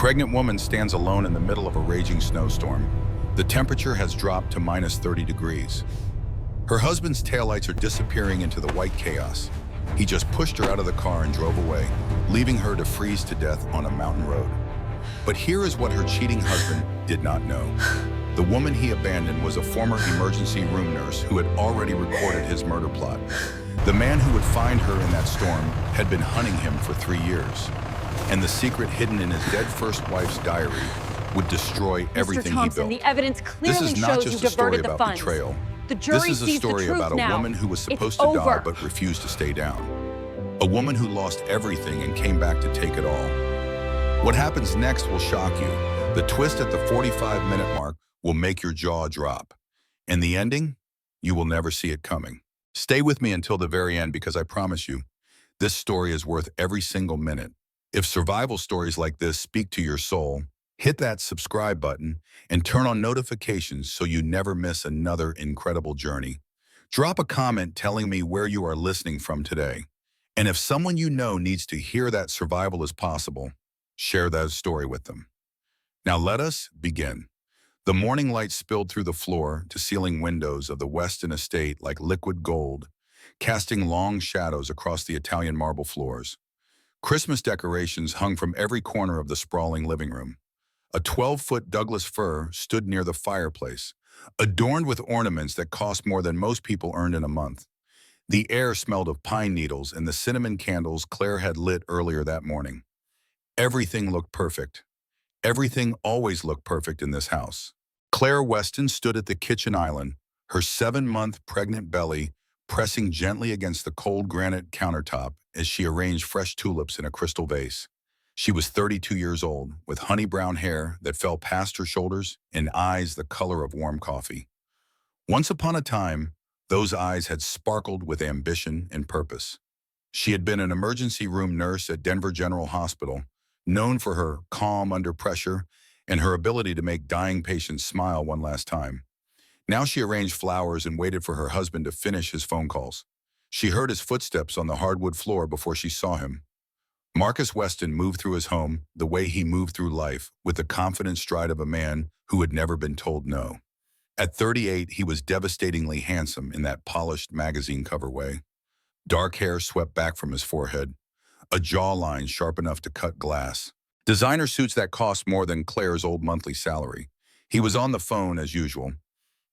pregnant woman stands alone in the middle of a raging snowstorm. The temperature has dropped to minus 30 degrees. Her husband's taillights are disappearing into the white chaos. He just pushed her out of the car and drove away, leaving her to freeze to death on a mountain road. But here is what her cheating husband did not know. The woman he abandoned was a former emergency room nurse who had already recorded his murder plot. The man who would find her in that storm had been hunting him for 3 years. And the secret hidden in his dead first wife's diary would destroy everything Mr. Thompson, he built. the evidence clearly This is not shows just you a story diverted the about funds. betrayal. The jury This is a sees the story truth about a now. woman who was supposed It's to die over. but refused to stay down. A woman who lost everything and came back to take it all. What happens next will shock you. The twist at the 45-minute mark will make your jaw drop. And the ending? You will never see it coming. Stay with me until the very end because I promise you, this story is worth every single minute. If survival stories like this speak to your soul, hit that subscribe button and turn on notifications so you never miss another incredible journey. Drop a comment telling me where you are listening from today. And if someone you know needs to hear that survival is possible, share that story with them. Now let us begin. The morning light spilled through the floor to ceiling windows of the Weston estate like liquid gold, casting long shadows across the Italian marble floors. Christmas decorations hung from every corner of the sprawling living room. A 12-foot Douglas fir stood near the fireplace, adorned with ornaments that cost more than most people earned in a month. The air smelled of pine needles and the cinnamon candles Claire had lit earlier that morning. Everything looked perfect. Everything always looked perfect in this house. Claire Weston stood at the kitchen island, her 7-month pregnant belly pressing gently against the cold granite countertop as she arranged fresh tulips in a crystal vase. She was 32 years old, with honey brown hair that fell past her shoulders and eyes the color of warm coffee. Once upon a time, those eyes had sparkled with ambition and purpose. She had been an emergency room nurse at Denver General Hospital, known for her calm under pressure and her ability to make dying patients smile one last time. Now she arranged flowers and waited for her husband to finish his phone calls. She heard his footsteps on the hardwood floor before she saw him. Marcus Weston moved through his home the way he moved through life, with the confident stride of a man who had never been told no. At 38, he was devastatingly handsome in that polished magazine cover way. Dark hair swept back from his forehead, a jawline sharp enough to cut glass. Designer suits that cost more than Claire's old monthly salary. He was on the phone as usual.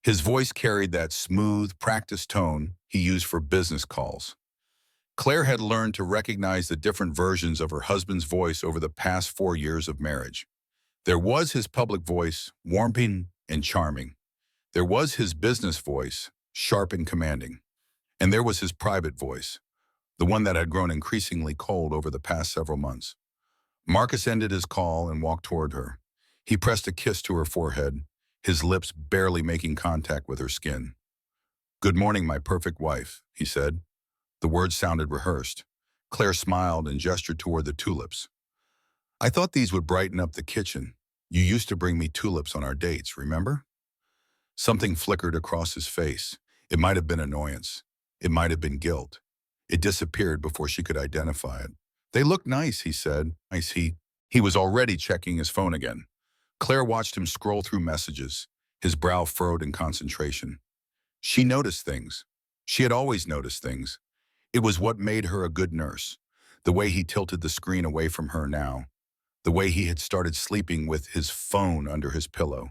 His voice carried that smooth, practiced tone he used for business calls. Claire had learned to recognize the different versions of her husband's voice over the past 4 years of marriage. There was his public voice, warming and charming. There was his business voice, sharp and commanding. And there was his private voice, the one that had grown increasingly cold over the past several months. Marcus ended his call and walked toward her. He pressed a kiss to her forehead, his lips barely making contact with her skin. "Good morning, my perfect wife," he said. The words sounded rehearsed. Claire smiled and gestured toward the tulips. "I thought these would brighten up the kitchen. You used to bring me tulips on our dates, remember?" Something flickered across his face. It might have been annoyance. It might have been guilt. It disappeared before she could identify it. "They look nice," he said. He was already checking his phone again. Claire watched him scroll through messages, his brow furrowed in concentration. She noticed things. She had always noticed things. It was what made her a good nurse. The way he tilted the screen away from her now. The way he had started sleeping with his phone under his pillow.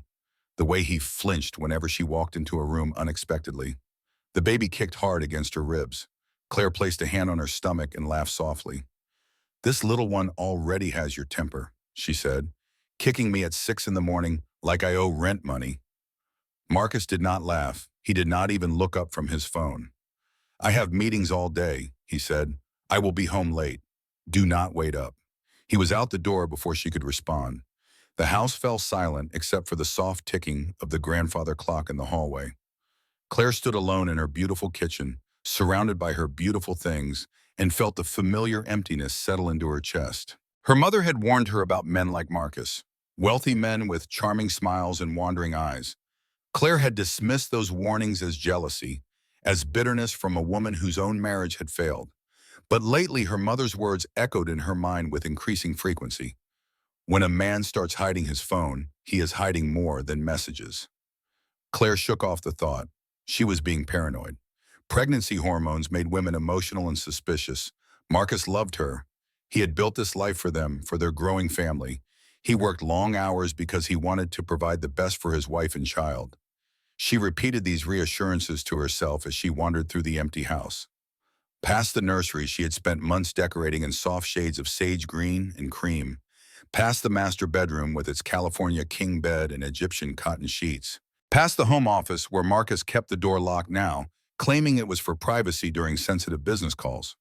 The way he flinched whenever she walked into a room unexpectedly. The baby kicked hard against her ribs. Claire placed a hand on her stomach and laughed softly. "This little one already has your temper," she said, "kicking me at 6 in the morning like I owe rent money." Marcus did not laugh. He did not even look up from his phone. "I have meetings all day," he said. "I will be home late. Do not wait up." He was out the door before she could respond. The house fell silent except for the soft ticking of the grandfather clock in the hallway. Claire stood alone in her beautiful kitchen, surrounded by her beautiful things, and felt the familiar emptiness settle into her chest. Her mother had warned her about men like Marcus, wealthy men with charming smiles and wandering eyes. Claire had dismissed those warnings as jealousy, as bitterness from a woman whose own marriage had failed. But lately her mother's words echoed in her mind with increasing frequency. When a man starts hiding his phone, he is hiding more than messages. Claire shook off the thought. She was being paranoid. Pregnancy hormones made women emotional and suspicious. Marcus loved her. He had built this life for them, for their growing family. He worked long hours because he wanted to provide the best for his wife and child. She repeated these reassurances to herself as she wandered through the empty house. Past the nursery she had spent months decorating in soft shades of sage green and cream. Past the master bedroom with its California king bed and Egyptian cotton sheets. Past the home office where Marcus kept the door locked now, claiming it was for privacy during sensitive business calls.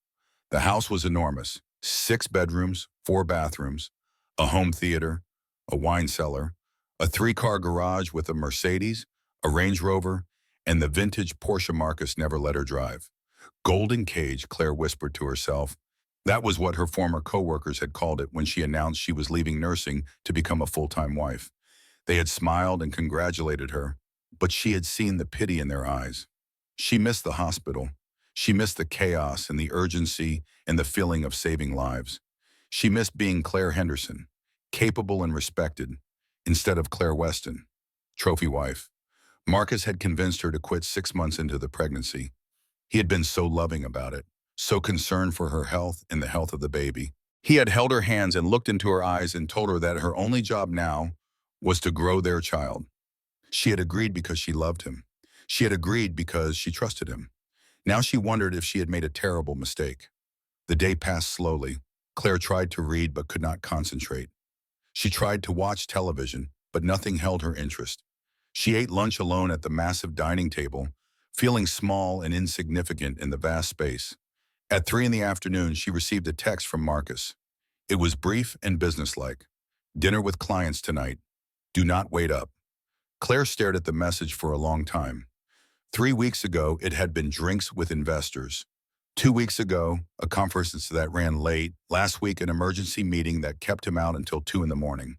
The house was enormous. 6 bedrooms, 4 bathrooms, a home theater, a wine cellar, a 3-car garage with a Mercedes, a Range Rover, and the vintage Porsche Marcus never let her drive. Golden cage, Claire whispered to herself. That was what her former co-workers had called it when she announced she was leaving nursing to become a full-time wife. They had smiled and congratulated her, but she had seen the pity in their eyes. She missed the hospital. She missed the chaos and the urgency and the feeling of saving lives. She missed being Claire Henderson, capable and respected, instead of Claire Weston, trophy wife. Marcus had convinced her to quit 6 months into the pregnancy. He had been so loving about it, so concerned for her health and the health of the baby. He had held her hands and looked into her eyes and told her that her only job now was to grow their child. She had agreed because she loved him. She had agreed because she trusted him. Now she wondered if she had made a terrible mistake. The day passed slowly. Claire tried to read but could not concentrate. She tried to watch television, but nothing held her interest. She ate lunch alone at the massive dining table, feeling small and insignificant in the vast space. At 3 in the afternoon, she received a text from Marcus. It was brief and businesslike. Dinner with clients tonight. Do not wait up. Claire stared at the message for a long time. 3 weeks ago, it had been drinks with investors. 2 weeks ago, a conference that ran late. Last week, an emergency meeting that kept him out until 2 in the morning.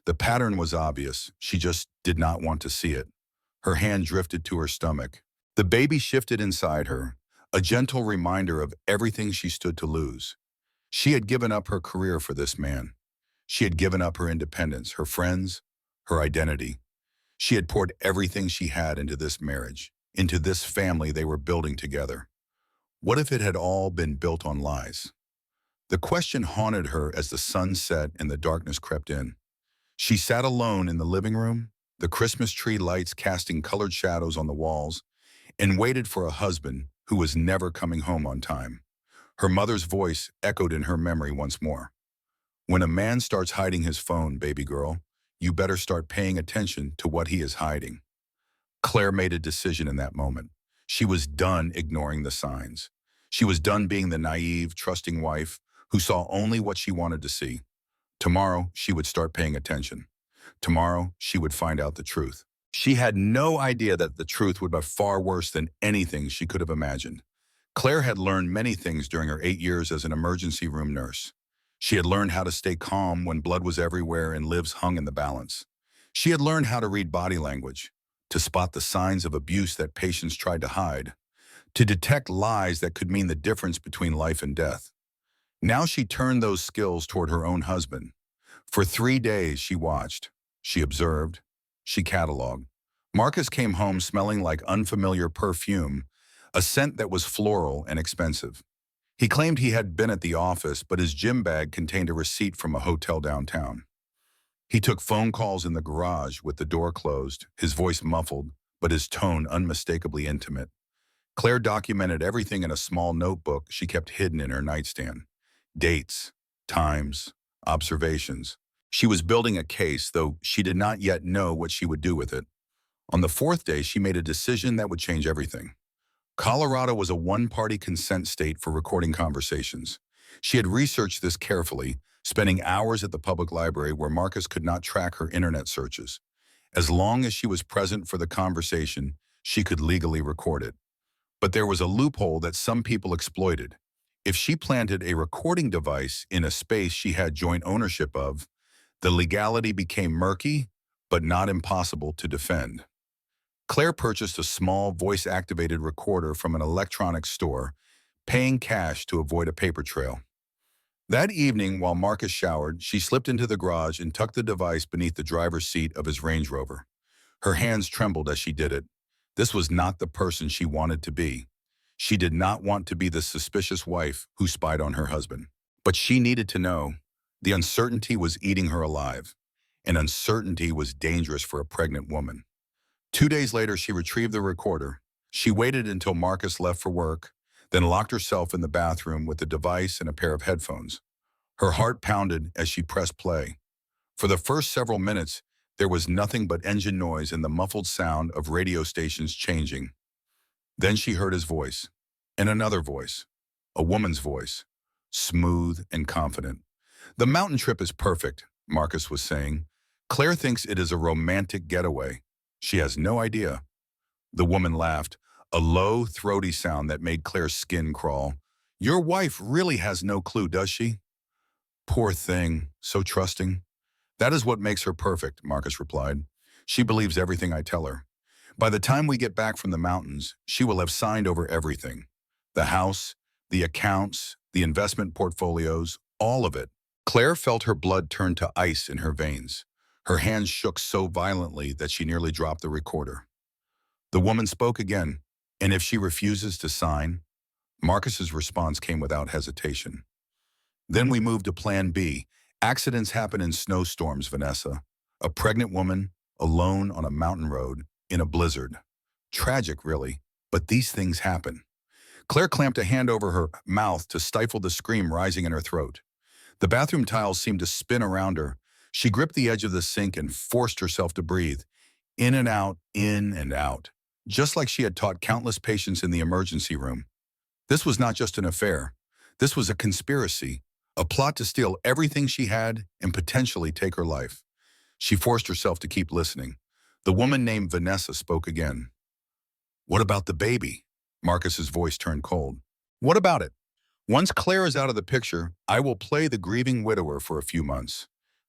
The pattern was obvious. She just did not want to see it. Her hand drifted to her stomach. The baby shifted inside her, a gentle reminder of everything she stood to lose. She had given up her career for this man. She had given up her independence, her friends, her identity. She had poured everything she had into this marriage, into this family they were building together. What if it had all been built on lies? The question haunted her as the sun set and the darkness crept in. She sat alone in the living room, the Christmas tree lights casting colored shadows on the walls, and waited for a husband who was never coming home on time. Her mother's voice echoed in her memory once more. When a man starts hiding his phone, baby girl, you better start paying attention to what he is hiding. Claire made a decision in that moment. She was done ignoring the signs. She was done being the naive, trusting wife who saw only what she wanted to see. Tomorrow, she would start paying attention. Tomorrow, she would find out the truth. She had no idea that the truth would be far worse than anything she could have imagined. Claire had learned many things during her 8 years as an emergency room nurse. She had learned how to stay calm when blood was everywhere and lives hung in the balance. She had learned how to read body language, to spot the signs of abuse that patients tried to hide, to detect lies that could mean the difference between life and death. Now she turned those skills toward her own husband. For 3 days she watched, she observed, she cataloged. Marcus came home smelling like unfamiliar perfume, a scent that was floral and expensive. He claimed he had been at the office, but his gym bag contained a receipt from a hotel downtown. He took phone calls in the garage with the door closed, his voice muffled, but his tone unmistakably intimate. Claire documented everything in a small notebook she kept hidden in her nightstand. Dates, times, observations. She was building a case, though she did not yet know what she would do with it. On the 4th day, she made a decision that would change everything. Colorado was a one-party consent state for recording conversations. She had researched this carefully, spending hours at the public library where Marcus could not track her internet searches. As long as she was present for the conversation, she could legally record it. But there was a loophole that some people exploited. If she planted a recording device in a space she had joint ownership of, the legality became murky, but not impossible to defend. Claire purchased a small voice-activated recorder from an electronics store, paying cash to avoid a paper trail. That evening, while Marcus showered, she slipped into the garage and tucked the device beneath the driver's seat of his Range Rover. Her hands trembled as she did it. This was not the person she wanted to be. She did not want to be the suspicious wife who spied on her husband. But she needed to know. The uncertainty was eating her alive, and uncertainty was dangerous for a pregnant woman. 2 days later, she retrieved the recorder. She waited until Marcus left for work, then locked herself in the bathroom with the device and a pair of headphones. Her heart pounded as she pressed play. For the first several minutes, there was nothing but engine noise and the muffled sound of radio stations changing. Then she heard his voice, and another voice, a woman's voice, smooth and confident. "The mountain trip is perfect," Marcus was saying. "Claire thinks it is a romantic getaway. She has no idea." The woman laughed, a low, throaty sound that made Claire's skin crawl. "Your wife really has no clue, does she?" "Poor thing, so trusting." "That is what makes her perfect," Marcus replied. "She believes everything I tell her. By the time we get back from the mountains, she will have signed over everything. The house, the accounts, the investment portfolios, all of it." Claire felt her blood turn to ice in her veins. Her hands shook so violently that she nearly dropped the recorder. The woman spoke again, "And if she refuses to sign?" Marcus's response came without hesitation. "Then we moved to Plan B. Accidents happen in snowstorms, Vanessa. A pregnant woman, alone on a mountain road, in a blizzard. Tragic, really, but these things happen." Claire clamped a hand over her mouth to stifle the scream rising in her throat. The bathroom tiles seemed to spin around her. She gripped the edge of the sink and forced herself to breathe. In and out, just like she had taught countless patients in the emergency room. This was not just an affair. This was a conspiracy, a plot to steal everything she had and potentially take her life. She forced herself to keep listening. The woman named Vanessa spoke again. "What about the baby?" Marcus's voice turned cold. "What about it? Once Claire is out of the picture, I will play the grieving widower for a few months.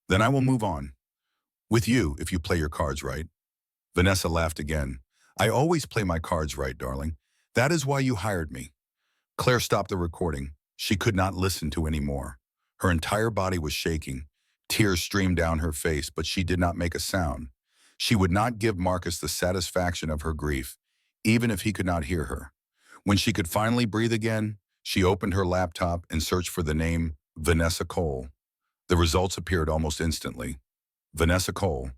Then I will move on. With you, if you play your cards right." Vanessa laughed again. "I always play my cards right, darling. That is why you hired me." Claire stopped the recording. She could not listen to any more. Her entire body was shaking. Tears streamed down her face, but she did not make a sound. She would not give Marcus the satisfaction of her grief, even if he could not hear her. When she could finally breathe again, she opened her laptop and searched for the name Vanessa Cole. The results appeared almost instantly. Vanessa Cole,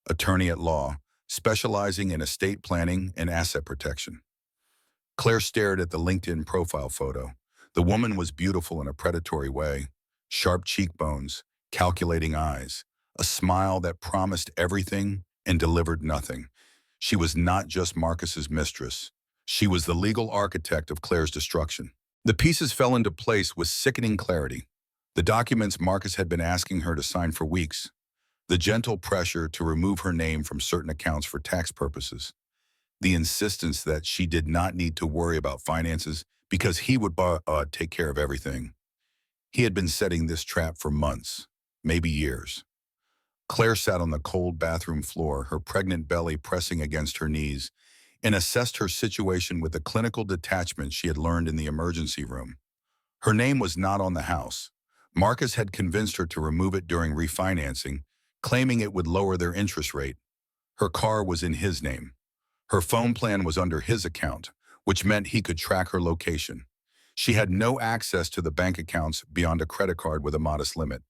attorney at law, specializing in estate planning and asset protection. Claire stared at the LinkedIn profile photo. The woman was beautiful in a predatory way. Sharp cheekbones, calculating eyes, a smile that promised everything and delivered nothing. She was not just Marcus's mistress. She was the legal architect of Claire's destruction. The pieces fell into place with sickening clarity. The documents Marcus had been asking her to sign for weeks. The gentle pressure to remove her name from certain accounts for tax purposes. The insistence that she did not need to worry about finances because he would take care of everything. He had been setting this trap for months, maybe years. Claire sat on the cold bathroom floor, her pregnant belly pressing against her knees, and assessed her situation with the clinical detachment she had learned in the emergency room. Her name was not on the house. Marcus had convinced her to remove it during refinancing, claiming it would lower their interest rate. Her car was in his name. Her phone plan was under his account, which meant he could track her location. She had no access to the bank accounts beyond a credit card with a modest limit.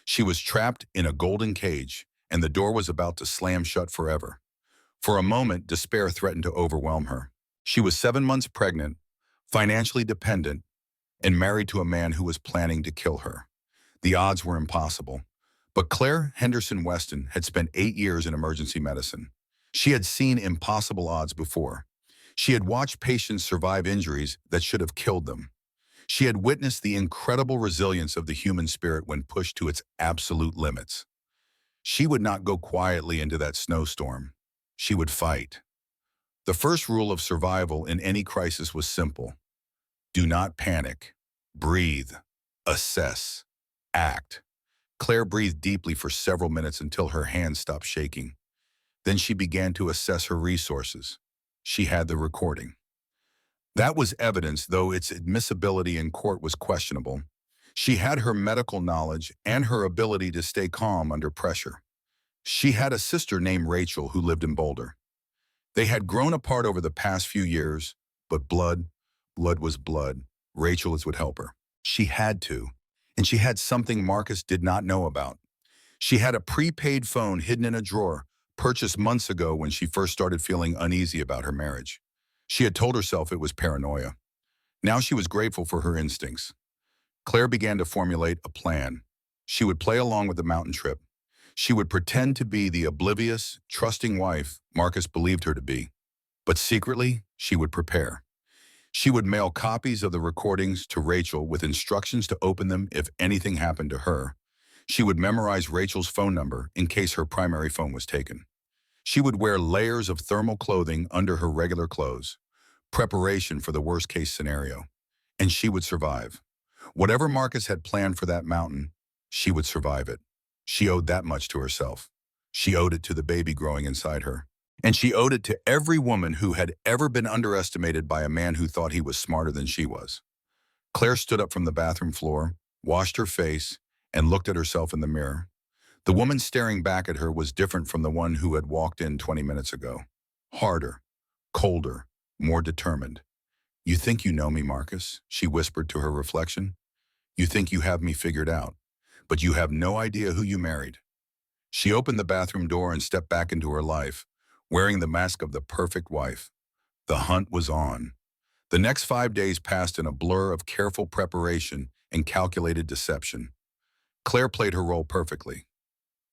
She was trapped in a golden cage, and the door was about to slam shut forever. For a moment, despair threatened to overwhelm her. She was 7 months pregnant, financially dependent, and married to a man who was planning to kill her. The odds were impossible. But Claire Henderson Weston had spent 8 years in emergency medicine. She had seen impossible odds before. She had watched patients survive injuries that should have killed them. She had witnessed the incredible resilience of the human spirit when pushed to its absolute limits. She would not go quietly into that snowstorm. She would fight. The first rule of survival in any crisis was simple. Do not panic. Breathe. Assess. Act. Claire breathed deeply for several minutes until her hands stopped shaking. Then she began to assess her resources. She had the recording. That was evidence, though its admissibility in court was questionable. She had her medical knowledge and her ability to stay calm under pressure. She had a sister named Rachel who lived in Boulder. They had grown apart over the past few years, but blood was blood. Rachel would help her. She had to. And she had something Marcus did not know about. She had a prepaid phone hidden in a drawer, purchased months ago when she first started feeling uneasy about her marriage. She had told herself it was paranoia. Now she was grateful for her instincts. Claire began to formulate a plan. She would play along with the mountain trip. She would pretend to be the oblivious, trusting wife Marcus believed her to be. But secretly, she would prepare. She would mail copies of the recordings to Rachel with instructions to open them if anything happened to her. She would memorize Rachel's phone number in case her primary phone was taken. She would wear layers of thermal clothing under her regular clothes, preparation for the worst-case scenario. And she would survive. Whatever Marcus had planned for that mountain, she would survive it. She owed that much to herself. She owed it to the baby growing inside her. And she owed it to every woman who had ever been underestimated by a man who thought he was smarter than she was. Claire stood up from the bathroom floor, washed her face, and looked at herself in the mirror. The woman staring back at her was different from the one who had walked in 20 minutes ago. Harder, colder, more determined. "You think you know me, Marcus," she whispered to her reflection. "You think you have me figured out, but you have no idea who you married." She opened the bathroom door and stepped back into her life, wearing the mask of the perfect wife. The hunt was on. The next 5 days passed in a blur of careful preparation and calculated deception. Claire played her role perfectly.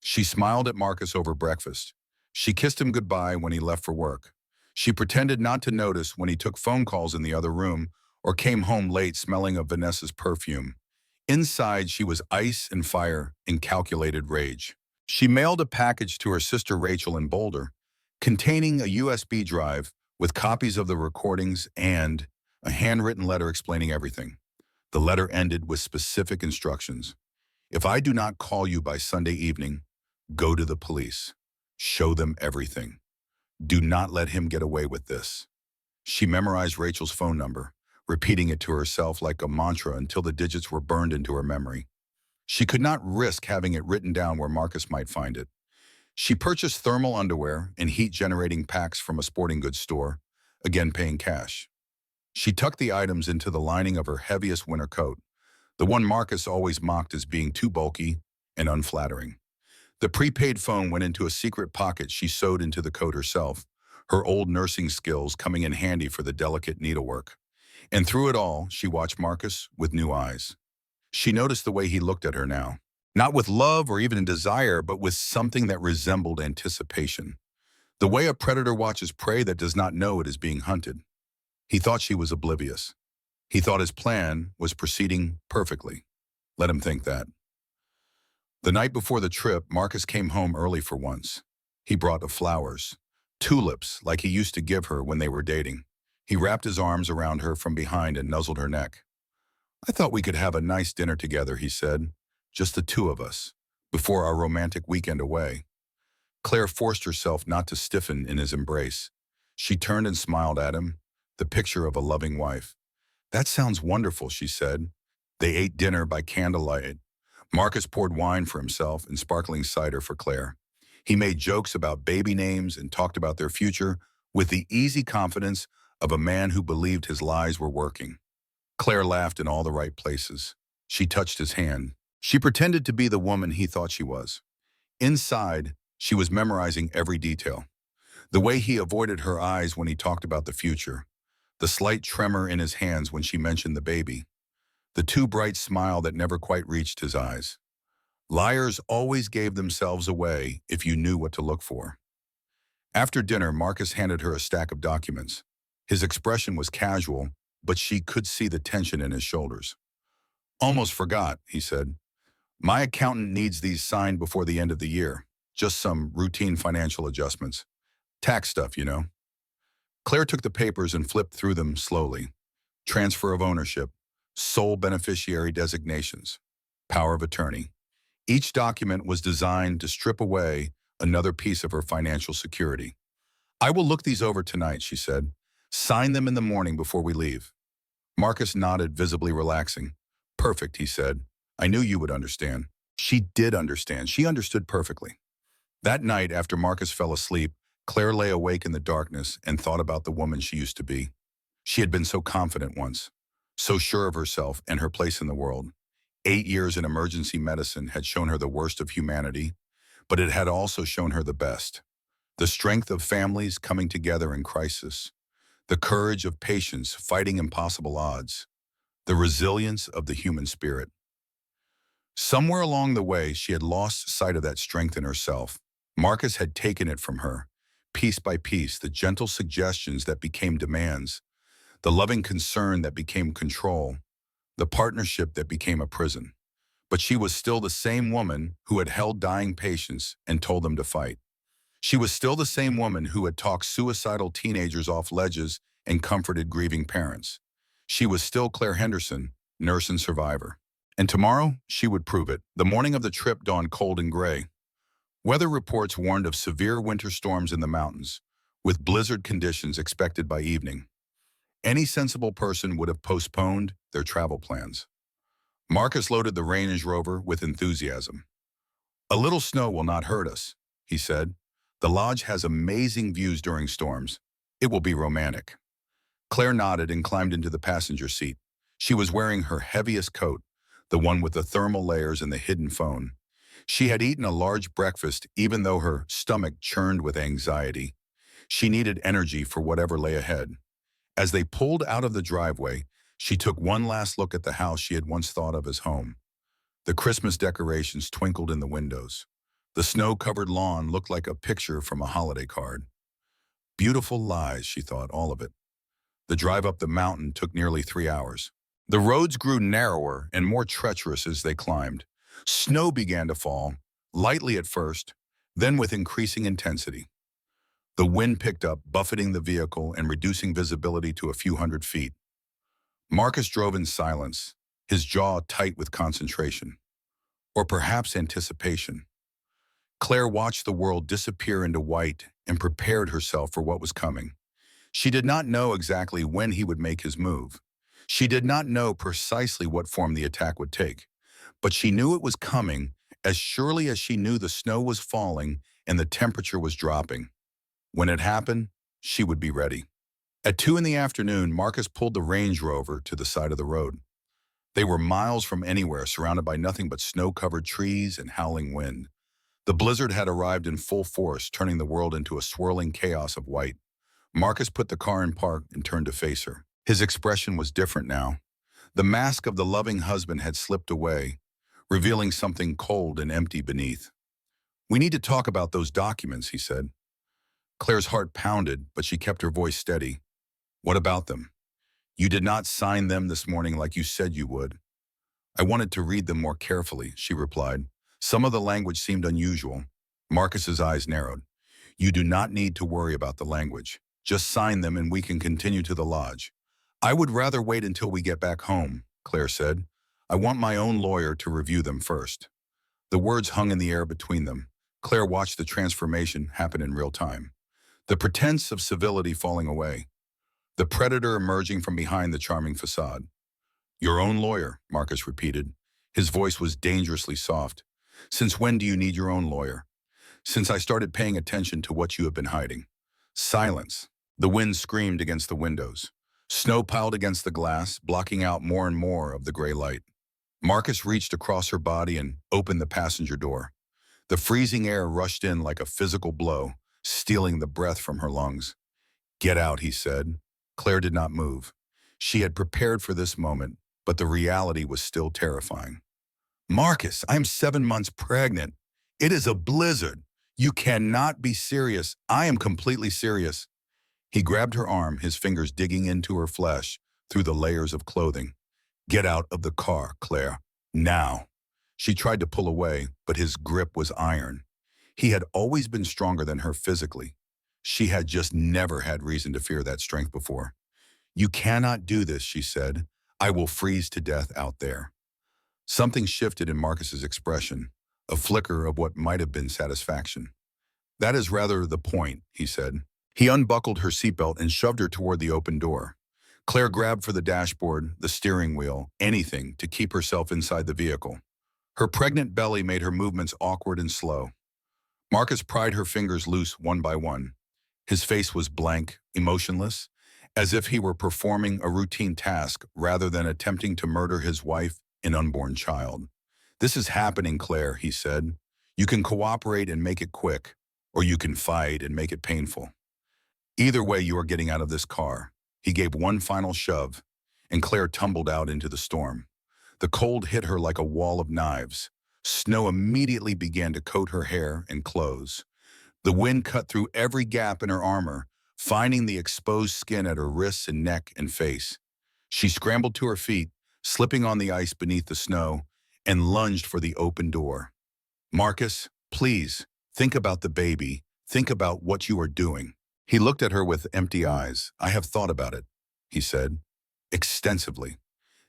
She smiled at Marcus over breakfast. She kissed him goodbye when he left for work. She pretended not to notice when he took phone calls in the other room or came home late smelling of Vanessa's perfume. Inside, she was ice and fire in calculated rage. She mailed a package to her sister Rachel in Boulder, containing a USB drive with copies of the recordings and a handwritten letter explaining everything. The letter ended with specific instructions. "If I do not call you by Sunday evening, go to the police. Show them everything. Do not let him get away with this." She memorized Rachel's phone number, repeating it to herself like a mantra until the digits were burned into her memory. She could not risk having it written down where Marcus might find it. She purchased thermal underwear and heat-generating packs from a sporting goods store, again paying cash. She tucked the items into the lining of her heaviest winter coat, the one Marcus always mocked as being too bulky and unflattering. The prepaid phone went into a secret pocket she sewed into the coat herself, her old nursing skills coming in handy for the delicate needlework. And through it all, she watched Marcus with new eyes. She noticed the way he looked at her now. Not with love or even desire, but with something that resembled anticipation. The way a predator watches prey that does not know it is being hunted. He thought she was oblivious. He thought his plan was proceeding perfectly. Let him think that. The night before the trip, Marcus came home early for once. He brought the flowers, tulips like he used to give her when they were dating. He wrapped his arms around her from behind and nuzzled her neck. "I thought we could have a nice dinner together," he said. "Just the two of us, before our romantic weekend away." Claire forced herself not to stiffen in his embrace. She turned and smiled at him, the picture of a loving wife. "That sounds wonderful," she said. They ate dinner by candlelight. Marcus poured wine for himself and sparkling cider for Claire. He made jokes about baby names and talked about their future with the easy confidence of a man who believed his lies were working. Claire laughed in all the right places. She touched his hand. She pretended to be the woman he thought she was. Inside, she was memorizing every detail. The way he avoided her eyes when he talked about the future. The slight tremor in his hands when she mentioned the baby. The too bright smile that never quite reached his eyes. Liars always gave themselves away if you knew what to look for. After dinner, Marcus handed her a stack of documents. His expression was casual, but she could see the tension in his shoulders. "Almost forgot," he said. "My accountant needs these signed before the end of the year. Just some routine financial adjustments. Tax stuff, you know." Claire took the papers and flipped through them slowly. Transfer of ownership, sole beneficiary designations, power of attorney. Each document was designed to strip away another piece of her financial security. "I will look these over tonight," she said. "Sign them in the morning before we leave." Marcus nodded, visibly relaxing. "Perfect," he said. I knew you would understand. She did understand. She understood perfectly. That night, after Marcus fell asleep, Claire lay awake in the darkness and thought about the woman she used to be. She had been so confident once, so sure of herself and her place in the world. 8 years in emergency medicine had shown her the worst of humanity, but it had also shown her the best. The strength of families coming together in crisis, the courage of patience fighting impossible odds, the resilience of the human spirit. Somewhere along the way, she had lost sight of that strength in herself. Marcus had taken it from her, piece by piece, the gentle suggestions that became demands, the loving concern that became control, the partnership that became a prison. But she was still the same woman who had held dying patients and told them to fight. She was still the same woman who had talked suicidal teenagers off ledges and comforted grieving parents. She was still Claire Henderson, nurse and survivor. And tomorrow, she would prove it. The morning of the trip dawned cold and gray. Weather reports warned of severe winter storms in the mountains, with blizzard conditions expected by evening. Any sensible person would have postponed their travel plans. Marcus loaded the Range Rover with enthusiasm. "A little snow will not hurt us," he said. "The lodge has amazing views during storms. It will be romantic." Claire nodded and climbed into the passenger seat. She was wearing her heaviest coat, the one with the thermal layers and the hidden phone. She had eaten a large breakfast even though her stomach churned with anxiety. She needed energy for whatever lay ahead. As they pulled out of the driveway, she took one last look at the house she had once thought of as home. The Christmas decorations twinkled in the windows. The snow-covered lawn looked like a picture from a holiday card. Beautiful lies, she thought, all of it. The drive up the mountain took nearly 3 hours. The roads grew narrower and more treacherous as they climbed. Snow began to fall, lightly at first, then with increasing intensity. The wind picked up, buffeting the vehicle and reducing visibility to a few hundred feet. Marcus drove in silence, his jaw tight with concentration, or perhaps anticipation. Claire watched the world disappear into white and prepared herself for what was coming. She did not know exactly when he would make his move. She did not know precisely what form the attack would take, but she knew it was coming as surely as she knew the snow was falling and the temperature was dropping. When it happened, she would be ready. At 2 in the afternoon, Marcus pulled the Range Rover to the side of the road. They were miles from anywhere, surrounded by nothing but snow-covered trees and howling wind. The blizzard had arrived in full force, turning the world into a swirling chaos of white. Marcus put the car in park and turned to face her. His expression was different now. The mask of the loving husband had slipped away, revealing something cold and empty beneath. "We need to talk about those documents," he said. Claire's heart pounded, but she kept her voice steady. "What about them? You did not sign them this morning like you said you would." "I wanted to read them more carefully," she replied. Some of the language seemed unusual. Marcus's eyes narrowed. "You do not need to worry about the language. Just sign them and we can continue to the lodge." "I would rather wait until we get back home," Claire said. "I want my own lawyer to review them first." The words hung in the air between them. Claire watched the transformation happen in real time. The pretense of civility falling away. The predator emerging from behind the charming facade. "Your own lawyer," Marcus repeated. His voice was dangerously soft. "Since when do you need your own lawyer?" "Since I started paying attention to what you have been hiding." Silence. The wind screamed against the windows. Snow piled against the glass, blocking out more and more of the gray light. Marcus reached across her body and opened the passenger door. The freezing air rushed in like a physical blow, stealing the breath from her lungs. "Get out," he said. Claire did not move. She had prepared for this moment, but the reality was still terrifying. "Marcus, I'm 7 months pregnant. It is a blizzard. You cannot be serious. I am completely serious." He grabbed her arm, his fingers digging into her flesh through the layers of clothing. "Get out of the car, Claire. Now." She tried to pull away, but his grip was iron. He had always been stronger than her physically. She had just never had reason to fear that strength before. "You cannot do this," she said. "I will freeze to death out there." Something shifted in Marcus's expression, a flicker of what might have been satisfaction. "That is rather the point," he said. He unbuckled her seatbelt and shoved her toward the open door. Claire grabbed for the dashboard, the steering wheel, anything to keep herself inside the vehicle. Her pregnant belly made her movements awkward and slow. Marcus pried her fingers loose one by one. His face was blank, emotionless, as if he were performing a routine task rather than attempting to murder his wife and unborn child. "This is happening, Claire," he said. "You can cooperate and make it quick, or you can fight and make it painful. Either way, you are getting out of this car." He gave one final shove, and Claire tumbled out into the storm. The cold hit her like a wall of knives. Snow immediately began to coat her hair and clothes. The wind cut through every gap in her armor, finding the exposed skin at her wrists and neck and face. She scrambled to her feet, slipping on the ice beneath the snow, and lunged for the open door. "Marcus, please, think about the baby. Think about what you are doing." He looked at her with empty eyes. "I have thought about it," he said, "extensively."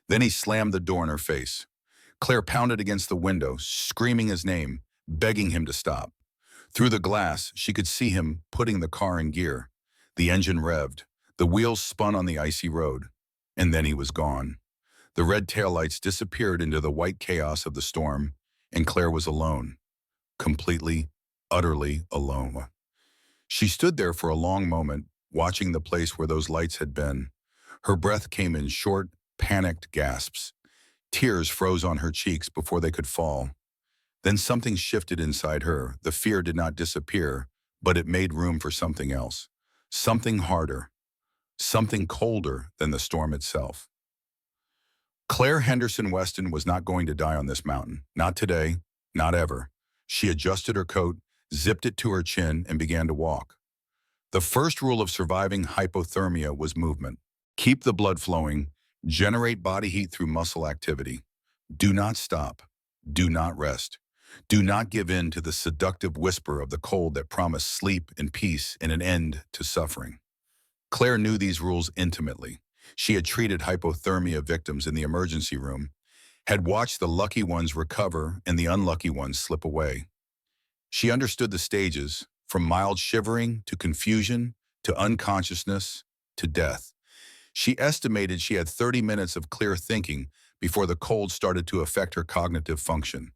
Then he slammed the door in her face. Claire pounded against the window, screaming his name, begging him to stop. Through the glass, she could see him putting the car in gear. The engine revved. The wheels spun on the icy road. And then he was gone. The red taillights disappeared into the white chaos of the storm, and Claire was alone. Completely, utterly alone. She stood there for a long moment, watching the place where those lights had been. Her breath came in short, panicked gasps. Tears froze on her cheeks before they could fall. Then something shifted inside her. The fear did not disappear, but it made room for something else. Something harder. Something colder than the storm itself. Claire Henderson Weston was not going to die on this mountain. Not today, not ever. She adjusted her coat, zipped it to her chin, and began to walk. The first rule of surviving hypothermia was movement. Keep the blood flowing, generate body heat through muscle activity. Do not stop. Do not rest. Do not give in to the seductive whisper of the cold that promised sleep and peace and an end to suffering. Claire knew these rules intimately. She had treated hypothermia victims in the emergency room, had watched the lucky ones recover and the unlucky ones slip away. She understood the stages, from mild shivering to confusion to unconsciousness to death. She estimated she had 30 minutes of clear thinking before the cold started to affect her cognitive function.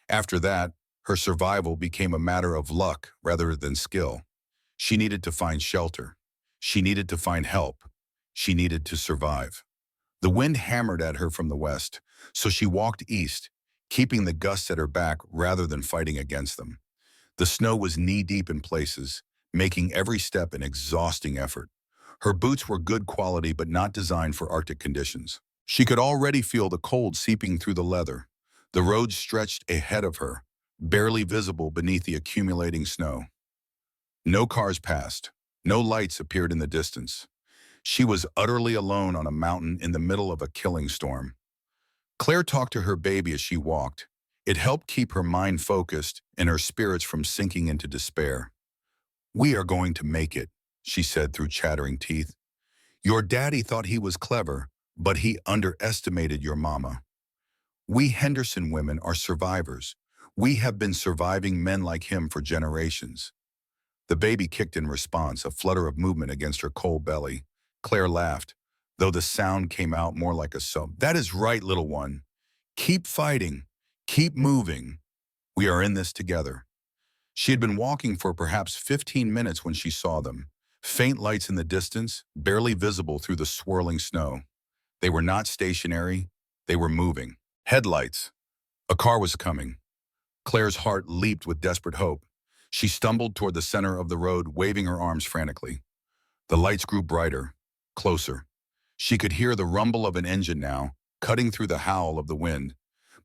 After that, her survival became a matter of luck rather than skill. She needed to find shelter. She needed to find help. She needed to survive. The wind hammered at her from the west, so she walked east, keeping the gusts at her back rather than fighting against them. The snow was knee-deep in places, making every step an exhausting effort. Her boots were good quality but not designed for Arctic conditions. She could already feel the cold seeping through the leather. The road stretched ahead of her, barely visible beneath the accumulating snow. No cars passed. No lights appeared in the distance. She was utterly alone on a mountain in the middle of a killing storm. Claire talked to her baby as she walked. It helped keep her mind focused and her spirits from sinking into despair. "We are going to make it," she said through chattering teeth. "Your daddy thought he was clever, but he underestimated your mama. We Henderson women are survivors. We have been surviving men like him for generations." The baby kicked in response, a flutter of movement against her cold belly. Claire laughed, though the sound came out more like a sob. "That is right, little one. Keep fighting. Keep moving. We are in this together." She had been walking for perhaps 15 minutes when she saw them. Faint lights in the distance, barely visible through the swirling snow. They were not stationary. They were moving. Headlights. A car was coming. Claire's heart leaped with desperate hope. She stumbled toward the center of the road, waving her arms frantically. The lights grew brighter, closer. She could hear the rumble of an engine now, cutting through the howl of the wind.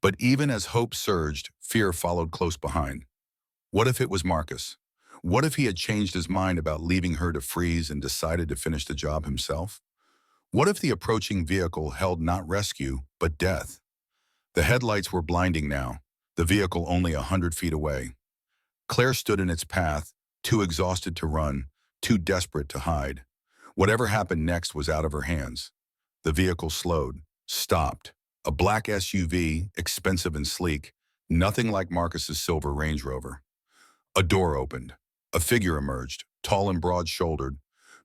But even as hope surged, fear followed close behind. What if it was Marcus? What if he had changed his mind about leaving her to freeze and decided to finish the job himself? What if the approaching vehicle held not rescue, but death? The headlights were blinding now, the vehicle only 100 feet away. Claire stood in its path, too exhausted to run, too desperate to hide. Whatever happened next was out of her hands. The vehicle slowed, stopped. A black SUV, expensive and sleek, nothing like Marcus's silver Range Rover. A door opened. A figure emerged, tall and broad-shouldered,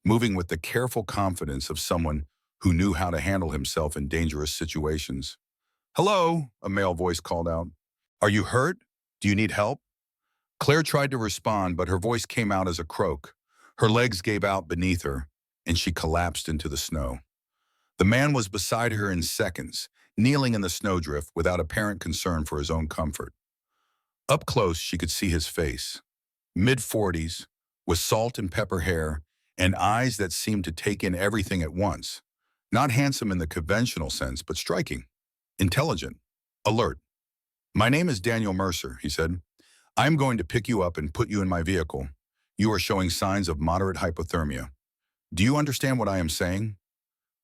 moving with the careful confidence of someone who knew how to handle himself in dangerous situations. "Hello," a male voice called out. Are you hurt? Do you need help? Claire tried to respond, but her voice came out as a croak. Her legs gave out beneath her, and she collapsed into the snow. The man was beside her in seconds, kneeling in the snowdrift without apparent concern for his own comfort. Up close, she could see his face. Mid-40s, with salt and pepper hair, and eyes that seemed to take in everything at once. Not handsome in the conventional sense, but striking. Intelligent. Alert. "My name is Daniel Mercer," he said. "I'm going to pick you up and put you in my vehicle. You are showing signs of moderate hypothermia. Do you understand what I am saying?"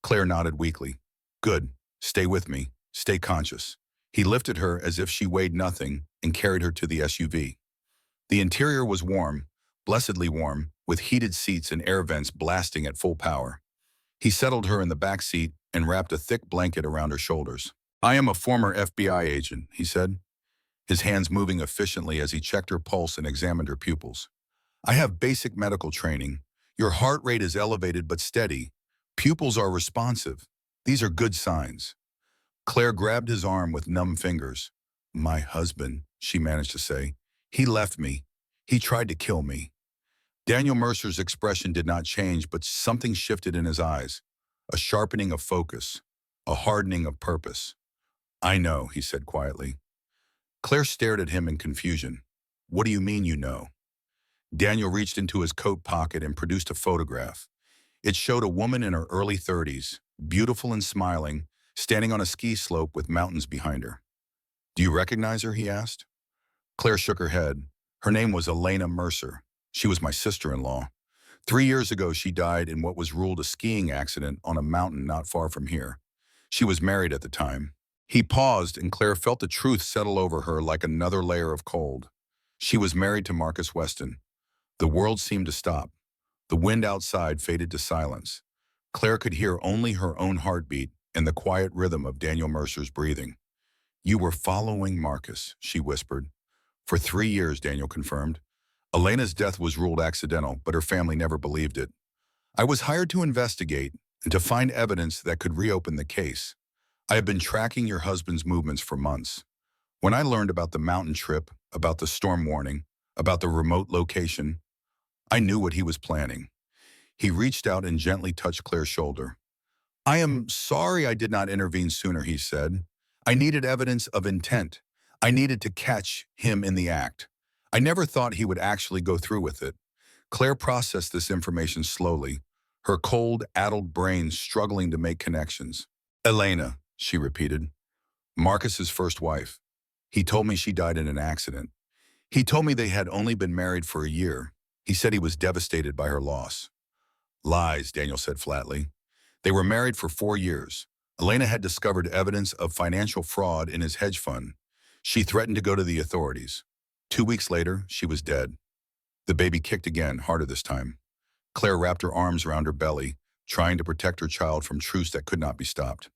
Claire nodded weakly. "Good. Stay with me. Stay conscious." He lifted her as if she weighed nothing and carried her to the SUV. The interior was warm, blessedly warm, with heated seats and air vents blasting at full power. He settled her in the back seat and wrapped a thick blanket around her shoulders. "I am a former FBI agent," he said, his hands moving efficiently as he checked her pulse and examined her pupils. "I have basic medical training. Your heart rate is elevated but steady. Pupils are responsive. These are good signs." Claire grabbed his arm with numb fingers. "My husband," she managed to say. "He left me. He tried to kill me." Daniel Mercer's expression did not change, but something shifted in his eyes. A sharpening of focus, a hardening of purpose. "I know," he said quietly. Claire stared at him in confusion. "What do you mean you know?" Daniel reached into his coat pocket and produced a photograph. It showed a woman in her early 30s, beautiful and smiling, standing on a ski slope with mountains behind her. "Do you recognize her?" he asked. Claire shook her head. "Her name was Elena Mercer. She was my sister-in-law. 3 years ago, she died in what was ruled a skiing accident on a mountain not far from here. She was married at the time." He paused, and Claire felt the truth settle over her like another layer of cold. She was married to Marcus Weston. The world seemed to stop. The wind outside faded to silence. Claire could hear only her own heartbeat and the quiet rhythm of Daniel Mercer's breathing. "You were following Marcus," she whispered. "For 3 years," Daniel confirmed. "Elena's death was ruled accidental, but her family never believed it. I was hired to investigate and to find evidence that could reopen the case. I have been tracking your husband's movements for months. When I learned about the mountain trip, about the storm warning, about the remote location, I knew what he was planning." He reached out and gently touched Claire's shoulder. "I am sorry I did not intervene sooner," he said. "I needed evidence of intent. I needed to catch him in the act. I never thought he would actually go through with it." Claire processed this information slowly, her cold, addled brain struggling to make connections. "Elena," she repeated. "Marcus's first wife. He told me she died in an accident. He told me they had only been married for a year. He said he was devastated by her loss." "Lies," Daniel said flatly. "They were married for 4 years. Elena had discovered evidence of financial fraud in his hedge fund. She threatened to go to the authorities. 2 weeks later, she was dead." The baby kicked again, harder this time. Claire wrapped her arms around her belly, trying to protect her child from truths that could not be stopped.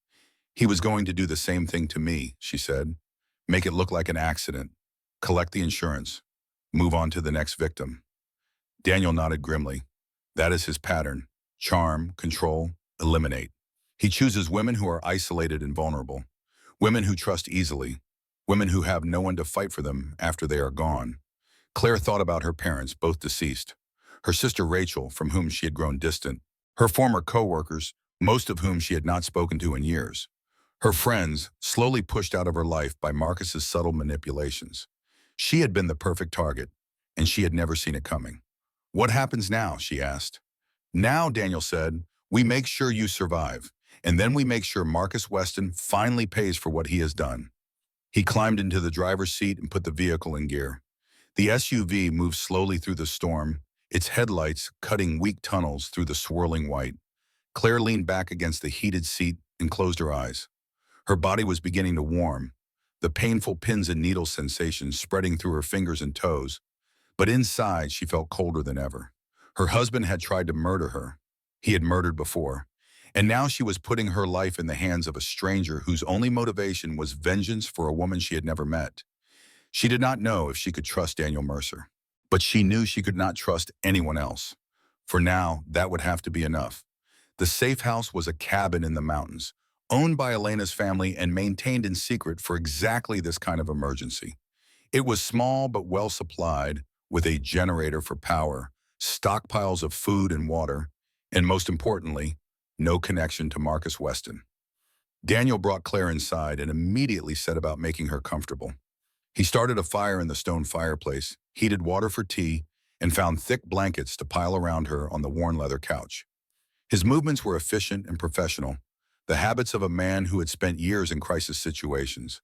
"He was going to do the same thing to me," she said. "Make it look like an accident. Collect the insurance. Move on to the next victim." Daniel nodded grimly. "That is his pattern. Charm, control, eliminate. He chooses women who are isolated and vulnerable. Women who trust easily. Women who have no one to fight for them after they are gone." Claire thought about her parents, both deceased. Her sister Rachel, from whom she had grown distant. Her former co-workers, most of whom she had not spoken to in years. Her friends, slowly pushed out of her life by Marcus's subtle manipulations. She had been the perfect target, and she had never seen it coming. "What happens now?" she asked. "Now," Daniel said, "we make sure you survive, and then we make sure Marcus Weston finally pays for what he has done." He climbed into the driver's seat and put the vehicle in gear. The SUV moved slowly through the storm, its headlights cutting weak tunnels through the swirling white. Claire leaned back against the heated seat and closed her eyes. Her body was beginning to warm, the painful pins and needles sensation spreading through her fingers and toes. But inside, she felt colder than ever. Her husband had tried to murder her. He had murdered before. And now she was putting her life in the hands of a stranger whose only motivation was vengeance for a woman she had never met. She did not know if she could trust Daniel Mercer, but she knew she could not trust anyone else. For now, that would have to be enough. The safe house was a cabin in the mountains, owned by Elena's family and maintained in secret for exactly this kind of emergency. It was small but well supplied, with a generator for power, stockpiles of food and water, and most importantly, no connection to Marcus Weston. Daniel brought Claire inside and immediately set about making her comfortable. He started a fire in the stone fireplace, heated water for tea, and found thick blankets to pile around her on the worn leather couch. His movements were efficient and professional, the habits of a man who had spent years in crisis situations.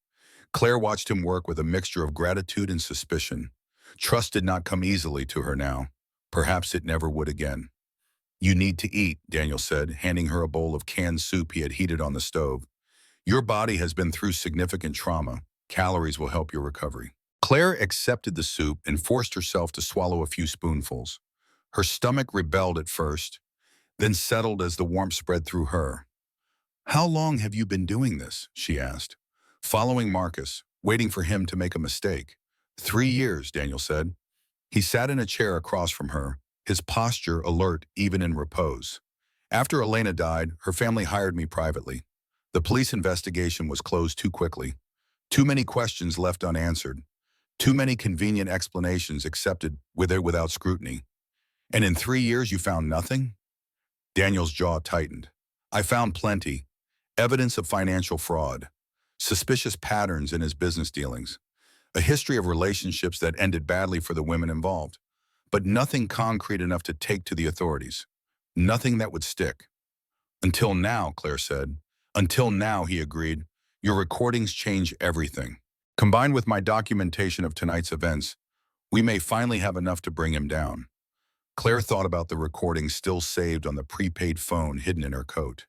Claire watched him work with a mixture of gratitude and suspicion. Trust did not come easily to her now. Perhaps it never would again. "You need to eat," Daniel said, handing her a bowl of canned soup he had heated on the stove. "Your body has been through significant trauma. Calories will help your recovery." Claire accepted the soup and forced herself to swallow a few spoonfuls. Her stomach rebelled at first, then settled as the warmth spread through her. "How long have you been doing this?" she asked. "Following Marcus, waiting for him to make a mistake." 3 years, Daniel said. He sat in a chair across from her, his posture alert even in repose. "After Elena died, her family hired me privately. The police investigation was closed too quickly. Too many questions left unanswered. Too many convenient explanations accepted with or without scrutiny. And in 3 years you found nothing?" Daniel's jaw tightened. "I found plenty. Evidence of financial fraud. Suspicious patterns in his business dealings. A history of relationships that ended badly for the women involved. But nothing concrete enough to take to the authorities. Nothing that would stick." "Until now," Claire said. "Until now," he agreed. "Your recordings change everything. Combined with my documentation of tonight's events, we may finally have enough to bring him down." Claire thought about the recordings still saved on the prepaid phone hidden in her coat.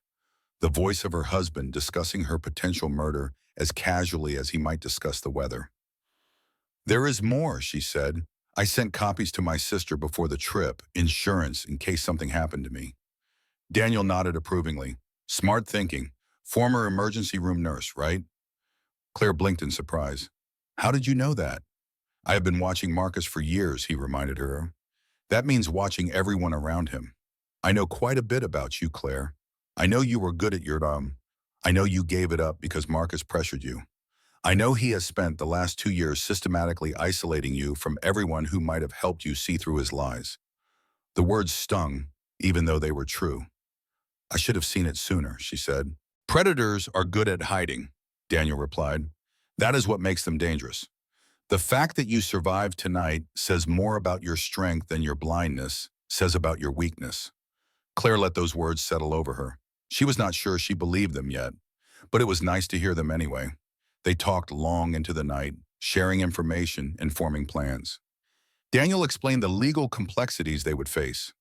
The voice of her husband discussing her potential murder as casually as he might discuss the weather. "There is more," she said. "I sent copies to my sister before the trip, insurance in case something happened to me." Daniel nodded approvingly. "Smart thinking. Former emergency room nurse, right?" Claire blinked in surprise. "How did you know that?" "I have been watching Marcus for years," he reminded her. "That means watching everyone around him. I know quite a bit about you, Claire. I know you were good at your I know you gave it up because Marcus pressured you. I know he has spent the last 2 years systematically isolating you from everyone who might have helped you see through his lies." The words stung, even though they were true. "I should have seen it sooner," she said. "Predators are good at hiding," Daniel replied. "That is what makes them dangerous. The fact that you survived tonight says more about your strength than your blindness, says about your weakness." Claire let those words settle over her. She was not sure she believed them yet, but it was nice to hear them anyway. They talked long into the night, sharing information and forming plans. Daniel explained the legal complexities they would face.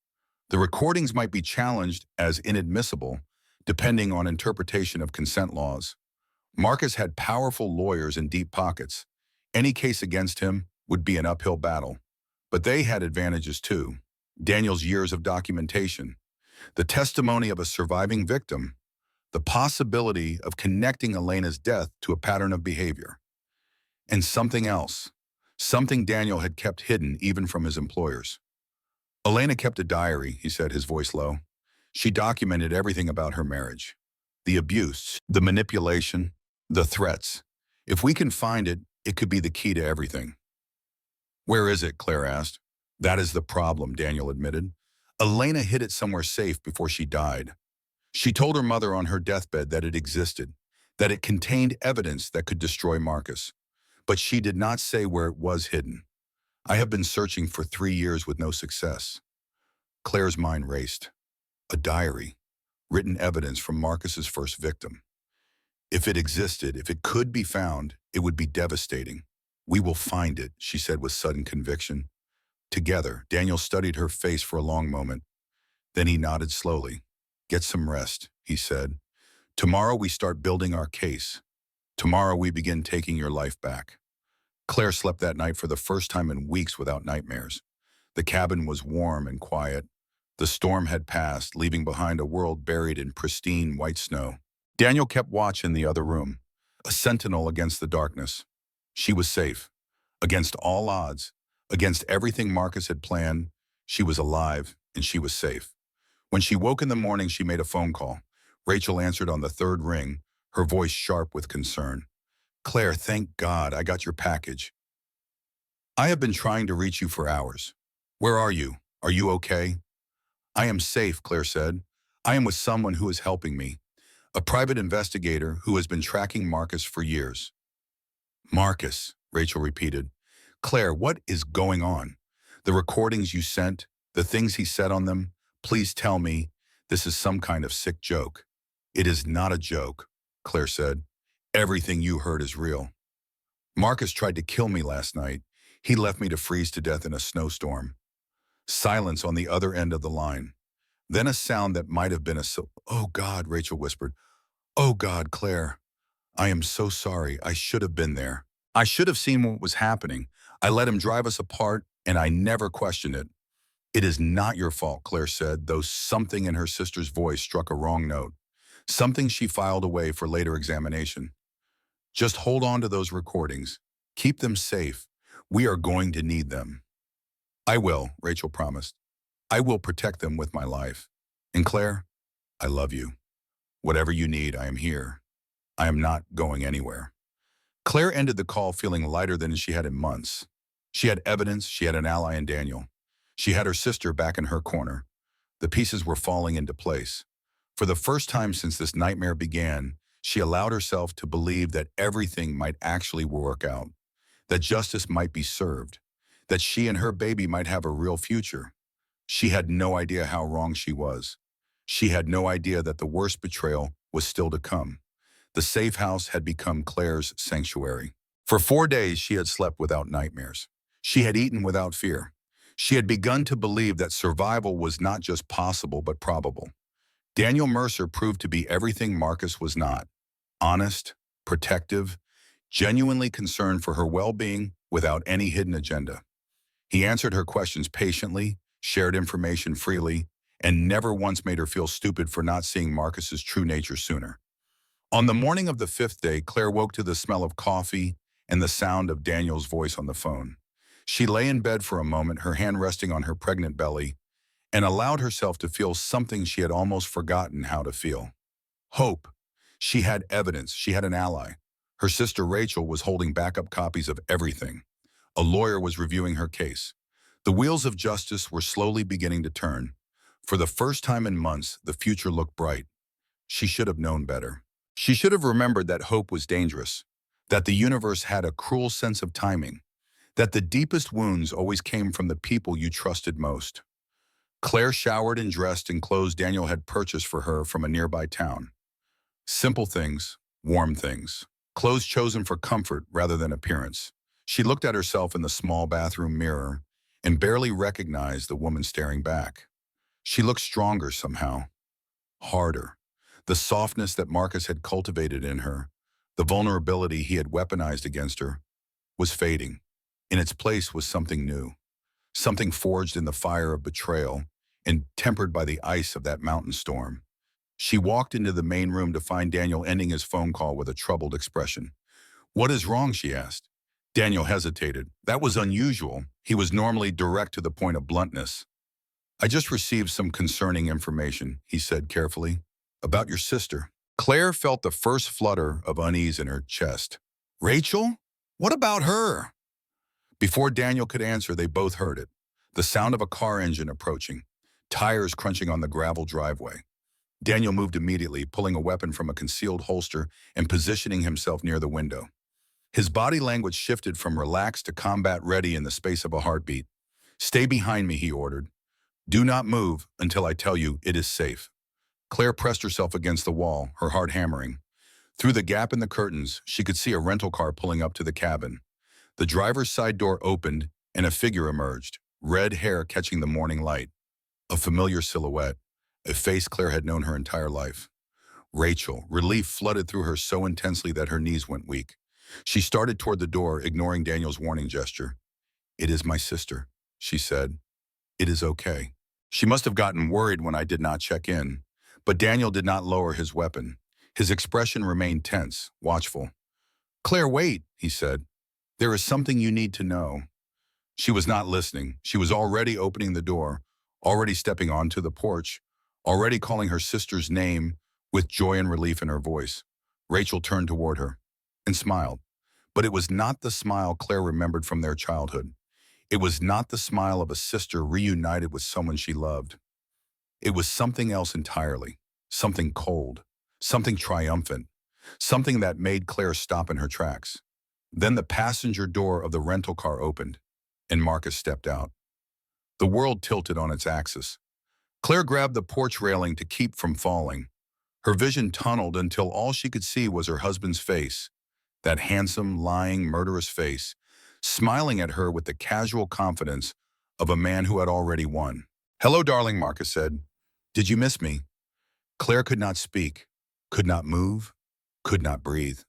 The recordings might be challenged as inadmissible, depending on interpretation of consent laws. Marcus had powerful lawyers and deep pockets. Any case against him would be an uphill battle. But they had advantages too. Daniel's years of documentation, the testimony of a surviving victim, the possibility of connecting Elena's death to a pattern of behavior. And something else, something Daniel had kept hidden even from his employers. "Elena kept a diary," he said, his voice low. "She documented everything about her marriage. The abuse, the manipulation, the threats. If we can find it, it could be the key to everything." "Where is it?" Claire asked. "That is the problem," Daniel admitted. "Elena hid it somewhere safe before she died. She told her mother on her deathbed that it existed, that it contained evidence that could destroy Marcus. But she did not say where it was hidden. I have been searching for 3 years with no success." Claire's mind raced. A diary, written evidence from Marcus's first victim. If it existed, if it could be found, it would be devastating. "We will find it," she said with sudden conviction. Together, Daniel studied her face for a long moment. Then he nodded slowly. "Get some rest," he said. "Tomorrow we start building our case. Tomorrow we begin taking your life back." Claire slept that night for the first time in weeks without nightmares. The cabin was warm and quiet. The storm had passed, leaving behind a world buried in pristine white snow. Daniel kept watch in the other room, a sentinel against the darkness. She was safe. Against all odds, against everything Marcus had planned, she was alive and she was safe. When she woke in the morning, she made a phone call. Rachel answered on the third ring, her voice sharp with concern. "Claire, thank God, I got your package." I have been trying to reach you for hours. Where are you? Are you okay? I am safe, Claire said. I am with someone who is helping me, a private investigator who has been tracking Marcus for years. Marcus, Rachel repeated. Claire, what is going on? The recordings you sent, the things he said on them, please tell me this is some kind of sick joke. It is not a joke, Claire said. Everything you heard is real. Marcus tried to kill me last night. He left me to freeze to death in a snowstorm. Silence on the other end of the line. Then a sound that might have been Oh God, Rachel whispered. Oh God, Claire. I am so sorry. I should have been there. I should have seen what was happening. I let him drive us apart, and I never questioned it. It is not your fault, Claire said, though something in her sister's voice struck a wrong note. Something she filed away for later examination. Just hold on to those recordings. Keep them safe. We are going to need them. I will, Rachel promised. I will protect them with my life. And Claire, I love you. Whatever you need, I am here. I am not going anywhere. Claire ended the call feeling lighter than she had in months. She had evidence, she had an ally in Daniel. She had her sister back in her corner. The pieces were falling into place. For the first time since this nightmare began, she allowed herself to believe that everything might actually work out, that justice might be served, that she and her baby might have a real future. She had no idea how wrong she was. She had no idea that the worst betrayal was still to come. The safe house had become Claire's sanctuary. For 4 days, she had slept without nightmares. She had eaten without fear. She had begun to believe that survival was not just possible but probable. Daniel Mercer proved to be everything Marcus was not. Honest, protective, genuinely concerned for her well-being without any hidden agenda. He answered her questions patiently, shared information freely, and never once made her feel stupid for not seeing Marcus's true nature sooner. On the morning of the 5th day, Claire woke to the smell of coffee and the sound of Daniel's voice on the phone. She lay in bed for a moment, her hand resting on her pregnant belly, and allowed herself to feel something she had almost forgotten how to feel. Hope. She had evidence. She had an ally. Her sister Rachel was holding backup copies of everything. A lawyer was reviewing her case. The wheels of justice were slowly beginning to turn. For the first time in months, the future looked bright. She should have known better. She should have remembered that hope was dangerous, that the universe had a cruel sense of timing, that the deepest wounds always came from the people you trusted most. Claire showered and dressed in clothes Daniel had purchased for her from a nearby town. Simple things, warm things, clothes chosen for comfort rather than appearance. She looked at herself in the small bathroom mirror and barely recognized the woman staring back. She looked stronger somehow, harder. The softness that Marcus had cultivated in her, the vulnerability he had weaponized against her, was fading. In its place was something new, something forged in the fire of betrayal and tempered by the ice of that mountain storm. She walked into the main room to find Daniel ending his phone call with a troubled expression. "What is wrong?" she asked. Daniel hesitated. That was unusual. He was normally direct to the point of bluntness. "I just received some concerning information," he said carefully. "About your sister." Claire felt the first flutter of unease in her chest. "Rachel? What about her?" Before Daniel could answer, they both heard it. The sound of a car engine approaching, tires crunching on the gravel driveway. Daniel moved immediately, pulling a weapon from a concealed holster and positioning himself near the window. His body language shifted from relaxed to combat-ready in the space of a heartbeat. "Stay behind me," he ordered. "Do not move until I tell you it is safe." Claire pressed herself against the wall, her heart hammering. Through the gap in the curtains, she could see a rental car pulling up to the cabin. The driver's side door opened, and a figure emerged, red hair catching the morning light. A familiar silhouette, a face Claire had known her entire life. Rachel. Relief flooded through her so intensely that her knees went weak. She started toward the door, ignoring Daniel's warning gesture. "It is my sister," she said. "It is okay." She must have gotten worried when I did not check in. But Daniel did not lower his weapon. His expression remained tense, watchful. "Claire, wait," he said. "There is something you need to know." She was not listening. She was already opening the door, already stepping onto the porch, already calling her sister's name with joy and relief in her voice. Rachel turned toward her and smiled. But it was not the smile Claire remembered from their childhood. It was not the smile of a sister reunited with someone she loved. It was something else entirely, something cold, something triumphant, something that made Claire stop in her tracks. Then the passenger door of the rental car opened, and Marcus stepped out. The world tilted on its axis. Claire grabbed the porch railing to keep from falling. Her vision tunneled until all she could see was her husband's face, that handsome, lying, murderous face, smiling at her with the casual confidence of a man who had already won. "Hello, darling," Marcus said. "Did you miss me?" Claire could not speak, could not move, could not breathe.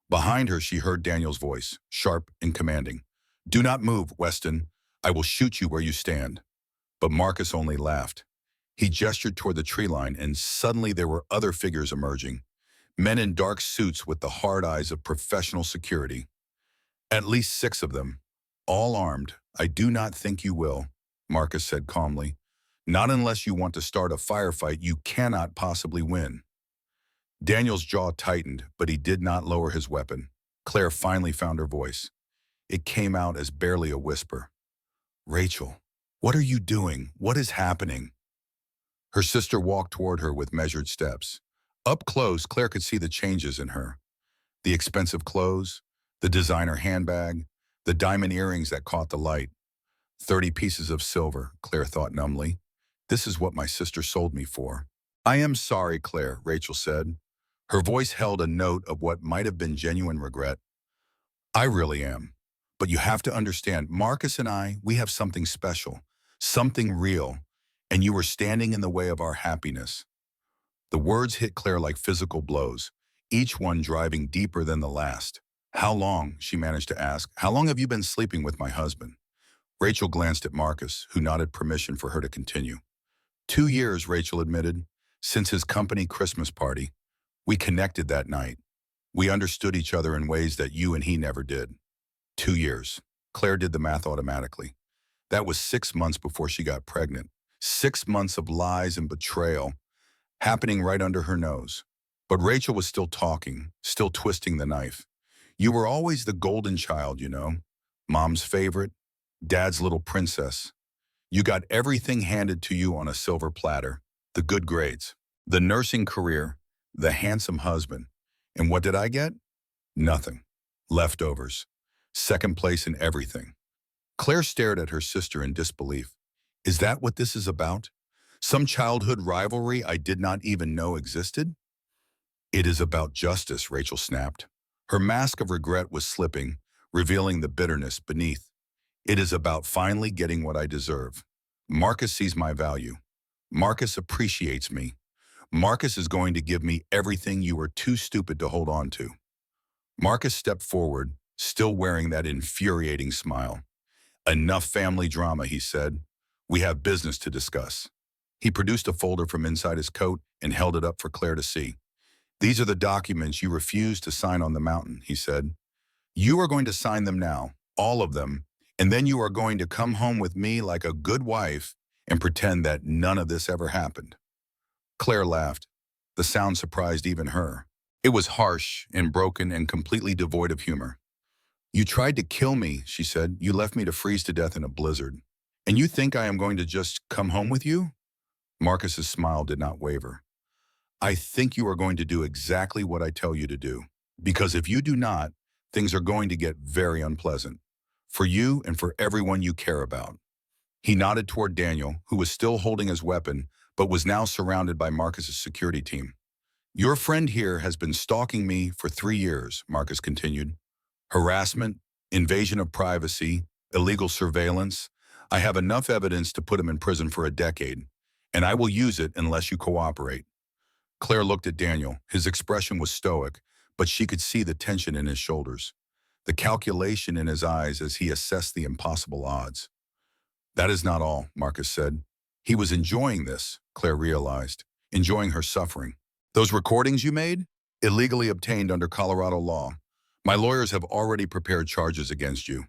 Behind her, she heard Daniel's voice, sharp and commanding. "Do not move, Weston. I will shoot you where you stand." But Marcus only laughed. He gestured toward the tree line, and suddenly there were other figures emerging. Men in dark suits with the hard eyes of professional security. At least 6 of them, all armed. "I do not think you will," Marcus said calmly. "Not unless you want to start a firefight you cannot possibly win." Daniel's jaw tightened, but he did not lower his weapon. Claire finally found her voice. It came out as barely a whisper. "Rachel, what are you doing? What is happening?" Her sister walked toward her with measured steps. Up close, Claire could see the changes in her. The expensive clothes, the designer handbag, the diamond earrings that caught the light. 30 pieces of silver, Claire thought numbly. This is what my sister sold me for. "I am sorry, Claire," Rachel said. Her voice held a note of what might have been genuine regret. "I really am. But you have to understand, Marcus and I, we have something special, something real, and you were standing in the way of our happiness." The words hit Claire like physical blows, each one driving deeper than the last. "How long," she managed to ask, "how long have you been sleeping with my husband?" Rachel glanced at Marcus, who nodded permission for her to continue. 2 years, Rachel admitted, since his company Christmas party. We connected that night. We understood each other in ways that you and he never did. 2 years. Claire did the math automatically. That was 6 months before she got pregnant. 6 months of lies and betrayal, happening right under her nose. But Rachel was still talking, still twisting the knife. "You were always the golden child, you know. Mom's favorite, Dad's little princess. You got everything handed to you on a silver platter. The good grades, the nursing career, the handsome husband. And what did I get? Nothing. Leftovers. Second place in everything." Claire stared at her sister in disbelief. "Is that what this is about? Some childhood rivalry I did not even know existed?" "It is about justice," Rachel snapped. Her mask of regret was slipping, revealing the bitterness beneath. "It is about finally getting what I deserve. Marcus sees my value. Marcus appreciates me. Marcus is going to give me everything you were too stupid to hold on to." Marcus stepped forward, still wearing that infuriating smile. "Enough family drama," he said. "We have business to discuss." He produced a folder from inside his coat and held it up for Claire to see. "These are the documents you refused to sign on the mountain," he said. "You are going to sign them now, all of them, and then you are going to come home with me like a good wife and pretend that none of this ever happened." Claire laughed. The sound surprised even her. It was harsh and broken and completely devoid of humor. "You tried to kill me," she said. "You left me to freeze to death in a blizzard. And you think I am going to just come home with you?" Marcus's smile did not waver. "I think you are going to do exactly what I tell you to do. Because if you do not, things are going to get very unpleasant. For you and for everyone you care about." He nodded toward Daniel, who was still holding his weapon, but was now surrounded by Marcus's security team. "Your friend here has been stalking me for 3 years," Marcus continued. "Harassment, invasion of privacy, illegal surveillance. I have enough evidence to put him in prison for a decade, and I will use it unless you cooperate." Claire looked at Daniel. His expression was stoic, but she could see the tension in his shoulders, the calculation in his eyes as he assessed the impossible odds. "That is not all," Marcus said. He was enjoying this, Claire realized, enjoying her suffering. "Those recordings you made? Illegally obtained under Colorado law. My lawyers have already prepared charges against you.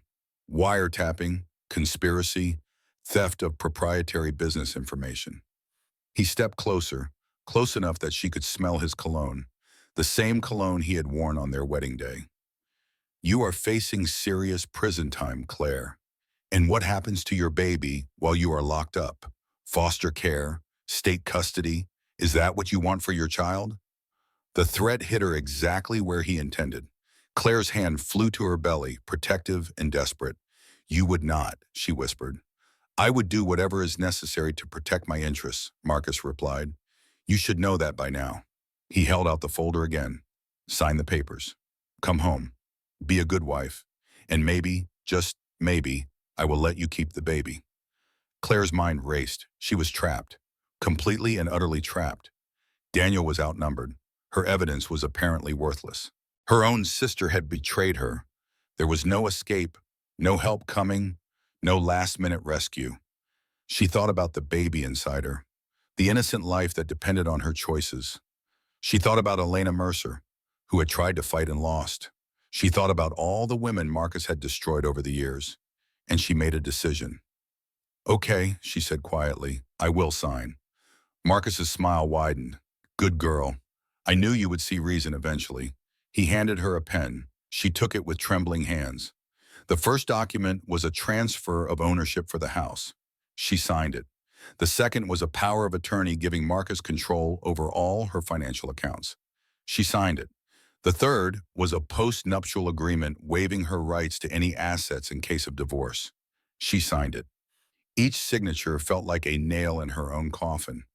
Wiretapping, conspiracy, theft of proprietary business information." He stepped closer, close enough that she could smell his cologne, the same cologne he had worn on their wedding day. "You are facing serious prison time, Claire. And what happens to your baby while you are locked up? Foster care? State custody? Is that what you want for your child? The threat hit her exactly where he intended. Claire's hand flew to her belly, protective and desperate. "You would not," she whispered. "I would do whatever is necessary to protect my interests," Marcus replied. "You should know that by now." He held out the folder again. "Sign the papers. Come home. Be a good wife. And maybe, just maybe, I will let you keep the baby." Claire's mind raced. She was trapped. Completely and utterly trapped. Daniel was outnumbered. Her evidence was apparently worthless. Her own sister had betrayed her. There was no escape, no help coming, no last-minute rescue. She thought about the baby inside her, the innocent life that depended on her choices. She thought about Elena Mercer, who had tried to fight and lost. She thought about all the women Marcus had destroyed over the years, and she made a decision. "Okay," she said quietly, "I will sign." Marcus's smile widened. "Good girl. I knew you would see reason eventually." He handed her a pen. She took it with trembling hands. The first document was a transfer of ownership for the house. She signed it. The second was a power of attorney giving Marcus control over all her financial accounts. She signed it. The third was a post-nuptial agreement waiving her rights to any assets in case of divorce. She signed it. Each signature felt like a nail in her own coffin.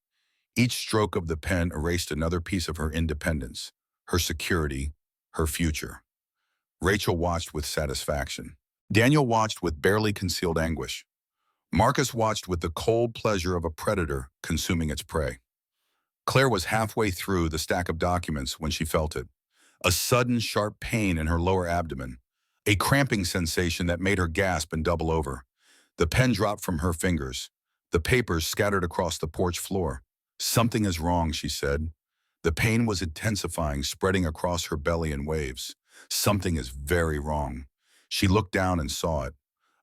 Each stroke of the pen erased another piece of her independence, her security, her future. Rachel watched with satisfaction. Daniel watched with barely concealed anguish. Marcus watched with the cold pleasure of a predator consuming its prey. Claire was halfway through the stack of documents when she felt it. A sudden, sharp pain in her lower abdomen. A cramping sensation that made her gasp and double over. The pen dropped from her fingers. The papers scattered across the porch floor. "Something is wrong," she said. The pain was intensifying, spreading across her belly in waves. "Something is very wrong." She looked down and saw it.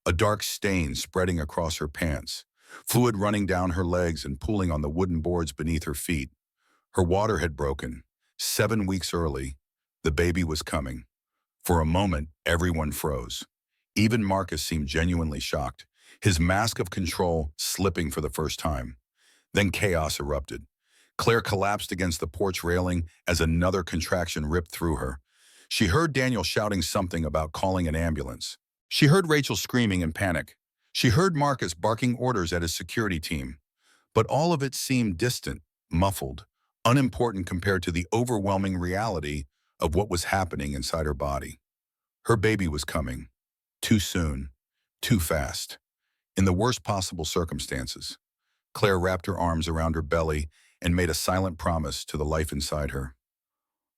A dark stain spreading across her pants. Fluid running down her legs and pooling on the wooden boards beneath her feet. Her water had broken. 7 weeks early. The baby was coming. For a moment, everyone froze. Even Marcus seemed genuinely shocked, his mask of control slipping for the first time. Then chaos erupted. Claire collapsed against the porch railing as another contraction ripped through her. She heard Daniel shouting something about calling an ambulance. She heard Rachel screaming in panic. She heard Marcus barking orders at his security team. But all of it seemed distant, muffled, unimportant compared to the overwhelming reality of what was happening inside her body. Her baby was coming. Too soon. Too fast. In the worst possible circumstances. Claire wrapped her arms around her belly and made a silent promise to the life inside her.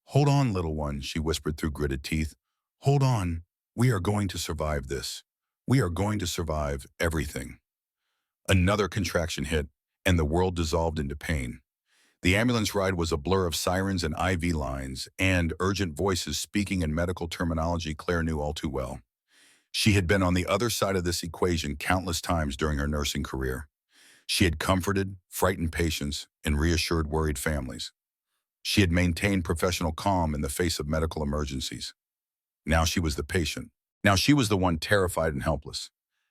"Hold on, little one," she whispered through gritted teeth. "Hold on. We are going to survive this. We are going to survive everything." Another contraction hit, and the world dissolved into pain. The ambulance ride was a blur of sirens and IV lines and urgent voices speaking in medical terminology Claire knew all too well. She had been on the other side of this equation countless times during her nursing career. She had comforted, frightened patients, and reassured worried families. She had maintained professional calm in the face of medical emergencies. Now she was the patient. Now she was the one terrified and helpless.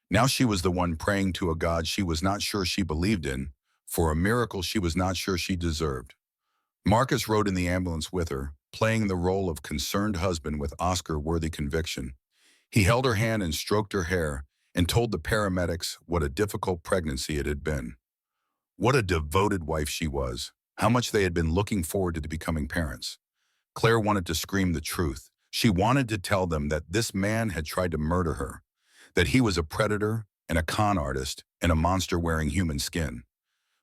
Now she was the one praying to a God she was not sure she believed in, for a miracle she was not sure she deserved. Marcus rode in the ambulance with her, playing the role of concerned husband with Oscar-worthy conviction. He held her hand and stroked her hair and told the paramedics what a difficult pregnancy it had been. What a devoted wife she was, how much they had been looking forward to becoming parents. Claire wanted to scream the truth. She wanted to tell them that this man had tried to murder her, that he was a predator and a con artist and a monster wearing human skin.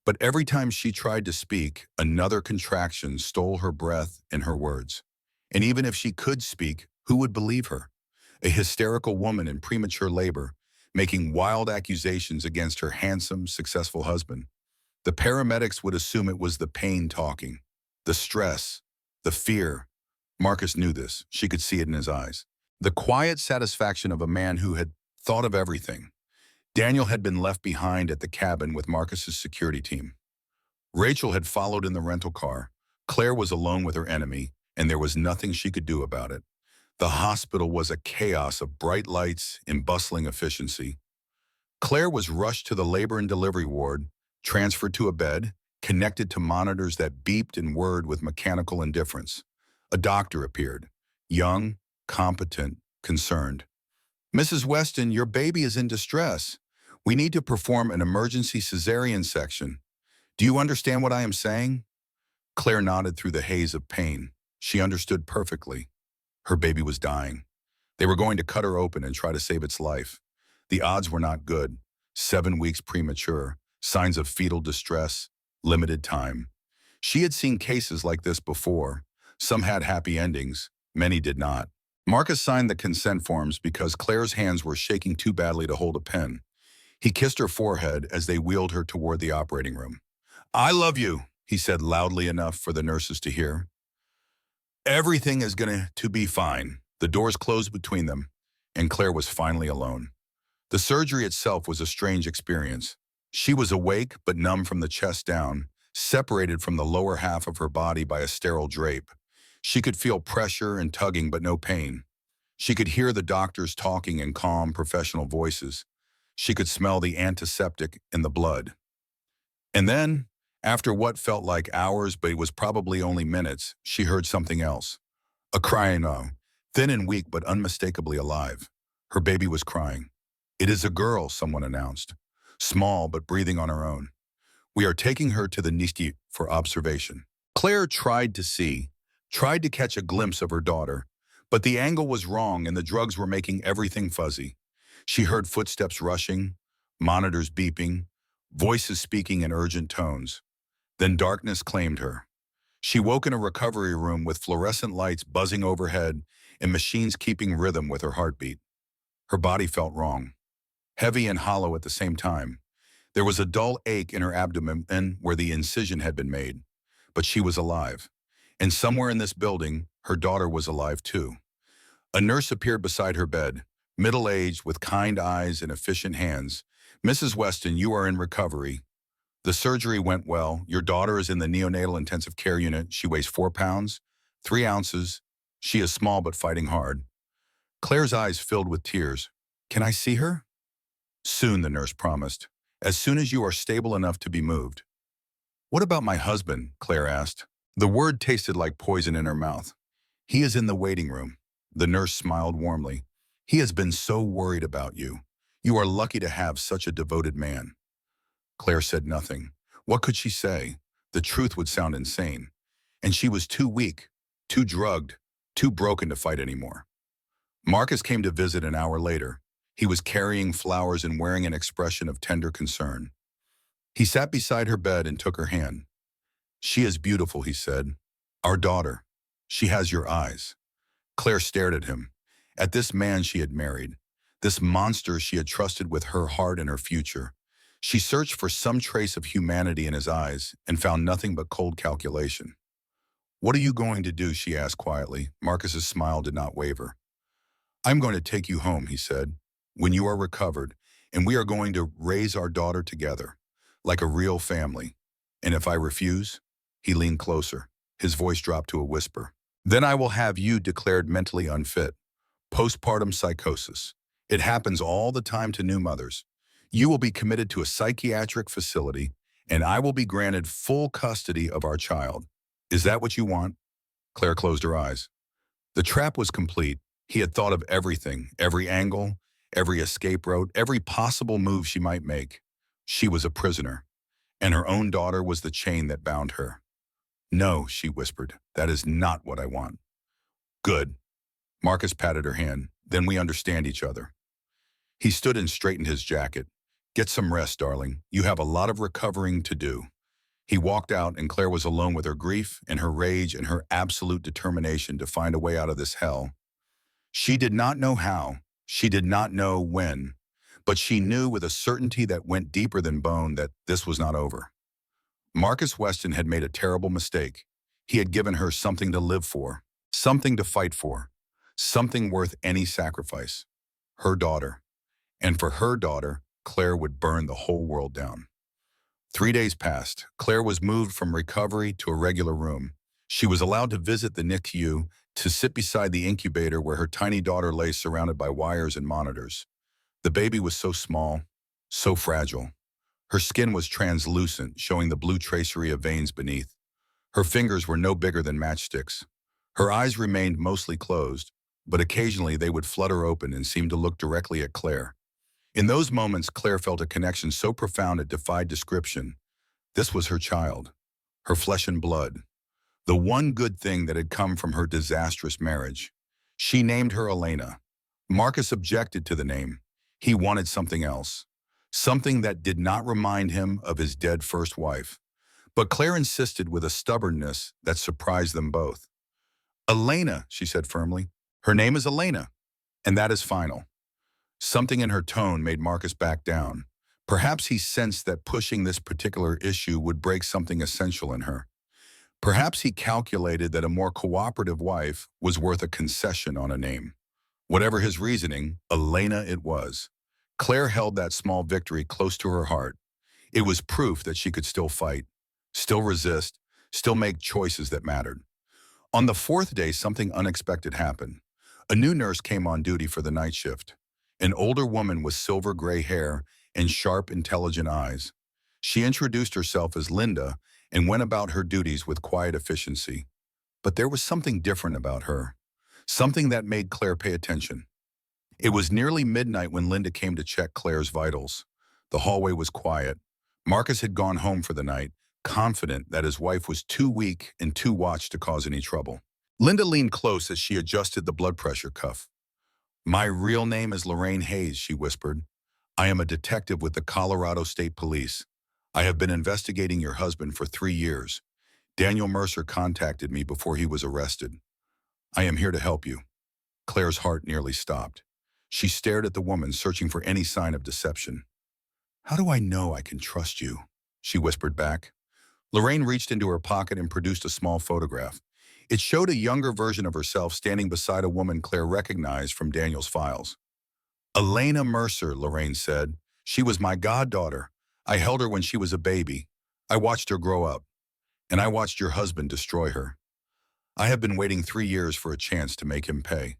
But every time she tried to speak, another contraction stole her breath and her words. And even if she could speak, who would believe her? A hysterical woman in premature labor, making wild accusations against her handsome, successful husband. The paramedics would assume it was the pain talking, the stress, the fear. Marcus knew this. She could see it in his eyes. The quiet satisfaction of a man who had thought of everything. Daniel had been left behind at the cabin with Marcus's security team. Rachel had followed in the rental car. Claire was alone with her enemy, and there was nothing she could do about it. The hospital was a chaos of bright lights and bustling efficiency. Claire was rushed to the labor and delivery ward, transferred to a bed, connected to monitors that beeped and whirred with mechanical indifference. A doctor appeared, young, competent, concerned. Mrs. Weston, your baby is in distress. We need to perform an emergency cesarean section. Do you understand what I am saying? Claire nodded through the haze of pain. She understood perfectly. Her baby was dying. They were going to cut her open and try to save its life. The odds were not good. 7 weeks premature, signs of fetal distress, limited time. She had seen cases like this before. Some had happy endings, many did not. Marcus signed the consent forms because Claire's hands were shaking too badly to hold a pen. He kissed her forehead as they wheeled her toward the operating room. I love you, he said loudly enough for the nurses to hear. Everything is going to be fine. The doors closed between them, and Claire was finally alone. The surgery itself was a strange experience. She was awake but numb from the chest down, separated from the lower half of her body by a sterile drape. She could feel pressure and tugging but no pain. She could hear the doctors talking in calm, professional voices. She could smell the antiseptic in the blood. And then, after what felt like hours but it was probably only minutes, she heard something else. A crying out, thin and weak but unmistakably alive. Her baby was crying. It is a girl, someone announced. Small but breathing on her own. We are taking her to the NICU for observation. Claire tried to catch a glimpse of her daughter, but the angle was wrong and the drugs were making everything fuzzy. She heard footsteps rushing, monitors beeping, voices speaking in urgent tones. Then darkness claimed her. She woke in a recovery room with fluorescent lights buzzing overhead and machines keeping rhythm with her heartbeat. Her body felt wrong, heavy and hollow at the same time. There was a dull ache in her abdomen where the incision had been made, but she was alive. And somewhere in this building, her daughter was alive too. A nurse appeared beside her bed, middle-aged with kind eyes and efficient hands. Mrs. Weston, you are in recovery. The surgery went well. Your daughter is in the neonatal intensive care unit. She weighs 4 pounds, 3 ounces. She is small but fighting hard. Claire's eyes filled with tears. Can I see her? Soon, the nurse promised. As soon as you are stable enough to be moved. What about my husband? Claire asked. The word tasted like poison in her mouth. He is in the waiting room. The nurse smiled warmly. He has been so worried about you. You are lucky to have such a devoted man. Claire said nothing. What could she say? The truth would sound insane. And she was too weak, too drugged, too broken to fight anymore. Marcus came to visit an hour later. He was carrying flowers and wearing an expression of tender concern. He sat beside her bed and took her hand. She is beautiful, he said. Our daughter. She has your eyes. Claire stared at him, at this man she had married, this monster she had trusted with her heart and her future. She searched for some trace of humanity in his eyes and found nothing but cold calculation. What are you going to do? She asked quietly. Marcus's smile did not waver. I'm going to take you home, he said, when you are recovered, and we are going to raise our daughter together, like a real family. And if I refuse? He leaned closer. His voice dropped to a whisper. Then I will have you declared mentally unfit. Postpartum psychosis. It happens all the time to new mothers. You will be committed to a psychiatric facility, and I will be granted full custody of our child. Is that what you want? Claire closed her eyes. The trap was complete. He had thought of everything, every angle, every escape route, every possible move she might make. She was a prisoner, and her own daughter was the chain that bound her. No, she whispered, that is not what I want. Good. Marcus patted her hand. Then we understand each other. He stood and straightened his jacket. Get some rest, darling. You have a lot of recovering to do. He walked out, and Claire was alone with her grief and her rage and her absolute determination to find a way out of this hell. She did not know how. She did not know when. But she knew with a certainty that went deeper than bone that this was not over. Marcus Weston had made a terrible mistake. He had given her something to live for, something to fight for, something worth any sacrifice. Her daughter. And for her daughter, Claire would burn the whole world down. 3 days passed. Claire was moved from recovery to a regular room. She was allowed to visit the NICU, to sit beside the incubator where her tiny daughter lay surrounded by wires and monitors. The baby was so small, so fragile. Her skin was translucent, showing the blue tracery of veins beneath. Her fingers were no bigger than matchsticks. Her eyes remained mostly closed, but occasionally they would flutter open and seem to look directly at Claire. In those moments, Claire felt a connection so profound it defied description. This was her child, her flesh and blood, the one good thing that had come from her disastrous marriage. She named her Elena. Marcus objected to the name. He wanted something else, something that did not remind him of his dead first wife. But Claire insisted with a stubbornness that surprised them both. Elena, she said firmly. Her name is Elena, and that is final. Something in her tone made Marcus back down. Perhaps he sensed that pushing this particular issue would break something essential in her. Perhaps he calculated that a more cooperative wife was worth a concession on a name. Whatever his reasoning, Elena it was. Claire held that small victory close to her heart. It was proof that she could still fight, still resist, still make choices that mattered. On the fourth day, something unexpected happened. A new nurse came on duty for the night shift. An older woman with silver gray hair and sharp, intelligent eyes. She introduced herself as Linda and went about her duties with quiet efficiency. But there was something different about her, something that made Claire pay attention. It was nearly midnight when Linda came to check Claire's vitals. The hallway was quiet. Marcus had gone home for the night, confident that his wife was too weak and too watched to cause any trouble. Linda leaned close as she adjusted the blood pressure cuff. "My real name is Lorraine Hayes," she whispered. "I am a detective with the Colorado State Police. I have been investigating your husband for 3 years. Daniel Mercer contacted me before he was arrested. I am here to help you." Claire's heart nearly stopped. She stared at the woman, searching for any sign of deception. "How do I know I can trust you?" she whispered back. Lorraine reached into her pocket and produced a small photograph. It showed a younger version of herself standing beside a woman Claire recognized from Daniel's files. "Elena Mercer," Lorraine said. "She was my goddaughter. I held her when she was a baby. I watched her grow up. And I watched your husband destroy her. I have been waiting 3 years for a chance to make him pay."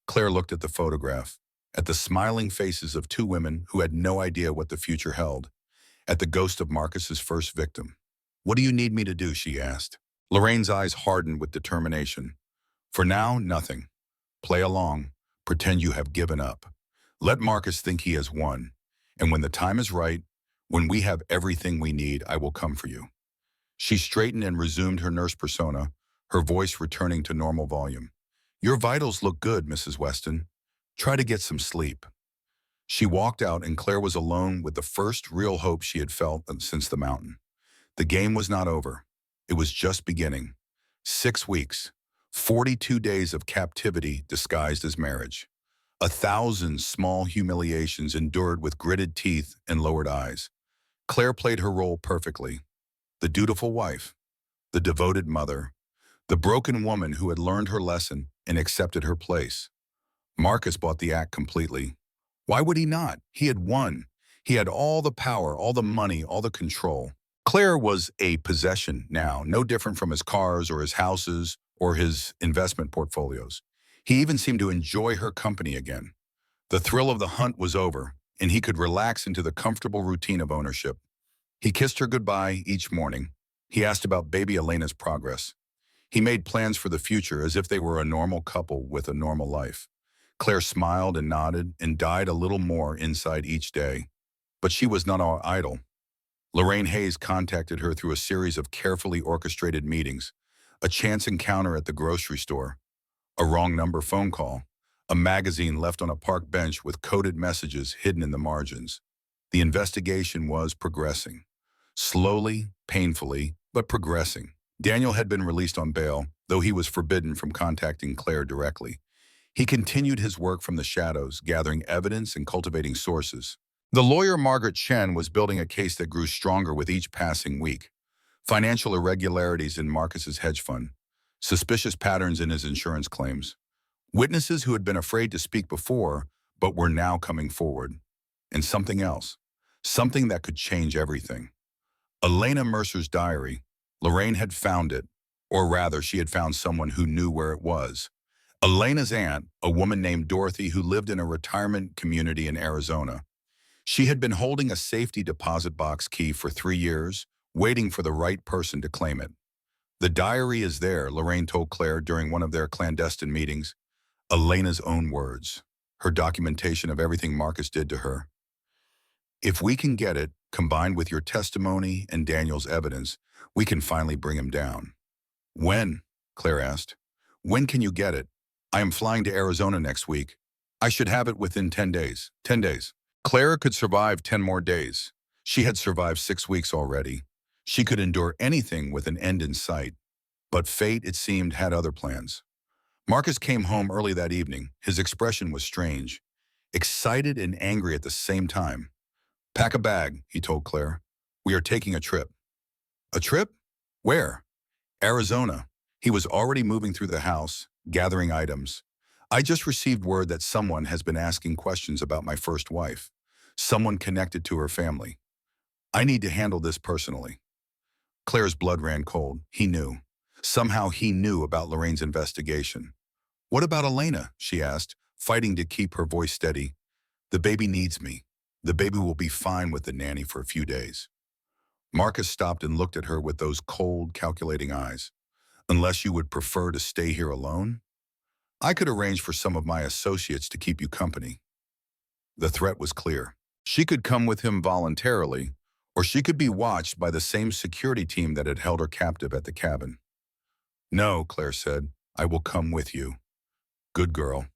Claire looked at the photograph, at the smiling faces of 2 women who had no idea what the future held, at the ghost of Marcus's first victim. "What do you need me to do?" she asked. Lorraine's eyes hardened with determination. "For now, nothing. Play along. Pretend you have given up. Let Marcus think he has won. And when the time is right, when we have everything we need, I will come for you." She straightened and resumed her nurse persona, her voice returning to normal volume. "Your vitals look good, Mrs. Weston. Try to get some sleep." She walked out, and Claire was alone with the first real hope she had felt since the mountain. The game was not over. It was just beginning. 6 weeks, 42 days of captivity disguised as marriage. 1,000 small humiliations endured with gritted teeth and lowered eyes. Claire played her role perfectly. The dutiful wife, the devoted mother, the broken woman who had learned her lesson and accepted her place. Marcus bought the act completely. Why would he not? He had won. He had all the power, all the money, all the control. Claire was a possession now, no different from his cars or his houses or his investment portfolios. He even seemed to enjoy her company again. The thrill of the hunt was over, and he could relax into the comfortable routine of ownership. He kissed her goodbye each morning. He asked about baby Elena's progress. He made plans for the future as if they were a normal couple with a normal life. Claire smiled and nodded and died a little more inside each day. But she was not all idle. Lorraine Hayes contacted her through a series of carefully orchestrated meetings, a chance encounter at the grocery store, a wrong number phone call, a magazine left on a park bench with coded messages hidden in the margins. The investigation was progressing. Slowly, painfully, but progressing. Daniel had been released on bail, though he was forbidden from contacting Claire directly. He continued his work from the shadows, gathering evidence and cultivating sources. The lawyer Margaret Chen was building a case that grew stronger with each passing week. Financial irregularities in Marcus's hedge fund, suspicious patterns in his insurance claims, witnesses who had been afraid to speak before but were now coming forward, and something else, something that could change everything. Elena Mercer's diary. Lorraine had found it, or rather she had found someone who knew where it was. Elena's aunt, a woman named Dorothy who lived in a retirement community in Arizona. She had been holding a safety deposit box key for 3 years, waiting for the right person to claim it. The diary is there, Lorraine told Claire during one of their clandestine meetings. Elena's own words. Her documentation of everything Marcus did to her. If we can get it, combined with your testimony and Daniel's evidence, we can finally bring him down. When? Claire asked. When can you get it? I am flying to Arizona next week. I should have it within 10 days. 10 days. Claire could survive 10 more days. She had survived 6 weeks already. She could endure anything with an end in sight. But fate, it seemed, had other plans. Marcus came home early that evening. His expression was strange, excited and angry at the same time. Pack a bag, he told Claire. We are taking a trip. A trip? Where? Arizona. He was already moving through the house, gathering items. I just received word that someone has been asking questions about my first wife. Someone connected to her family. I need to handle this personally. Claire's blood ran cold. He knew. Somehow he knew about Lorraine's investigation. What about Elena? She asked, fighting to keep her voice steady. The baby needs me. The baby will be fine with the nanny for a few days. Marcus stopped and looked at her with those cold, calculating eyes. Unless you would prefer to stay here alone? I could arrange for some of my associates to keep you company. The threat was clear. She could come with him voluntarily, or she could be watched by the same security team that had held her captive at the cabin. No, Claire said, I will come with you. Good girl.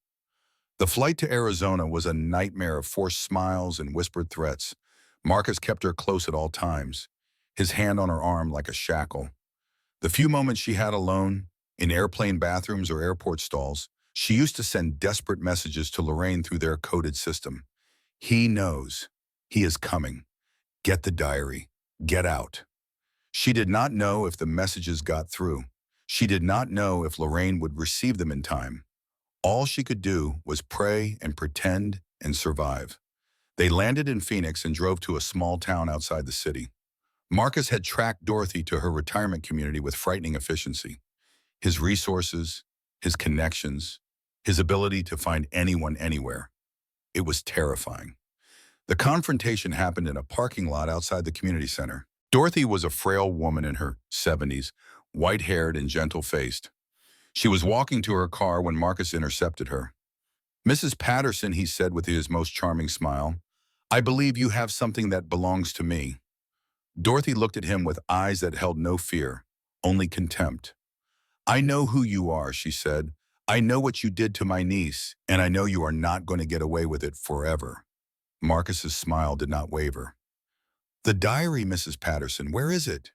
The flight to Arizona was a nightmare of forced smiles and whispered threats. Marcus kept her close at all times, his hand on her arm like a shackle. The few moments she had alone, in airplane bathrooms or airport stalls, she used to send desperate messages to Lorraine through their coded system. He knows. He is coming. Get the diary. Get out. She did not know if the messages got through. She did not know if Lorraine would receive them in time. All she could do was pray and pretend and survive. They landed in Phoenix and drove to a small town outside the city. Marcus had tracked Dorothy to her retirement community with frightening efficiency. His resources, his connections, his ability to find anyone anywhere. It was terrifying. The confrontation happened in a parking lot outside the community center. Dorothy was a frail woman in her 70s, white-haired and gentle-faced. She was walking to her car when Marcus intercepted her. Mrs. Patterson, he said with his most charming smile, I believe you have something that belongs to me. Dorothy looked at him with eyes that held no fear, only contempt. I know who you are, she said. I know what you did to my niece, and I know you are not going to get away with it forever. Marcus's smile did not waver. The diary, Mrs. Patterson, where is it?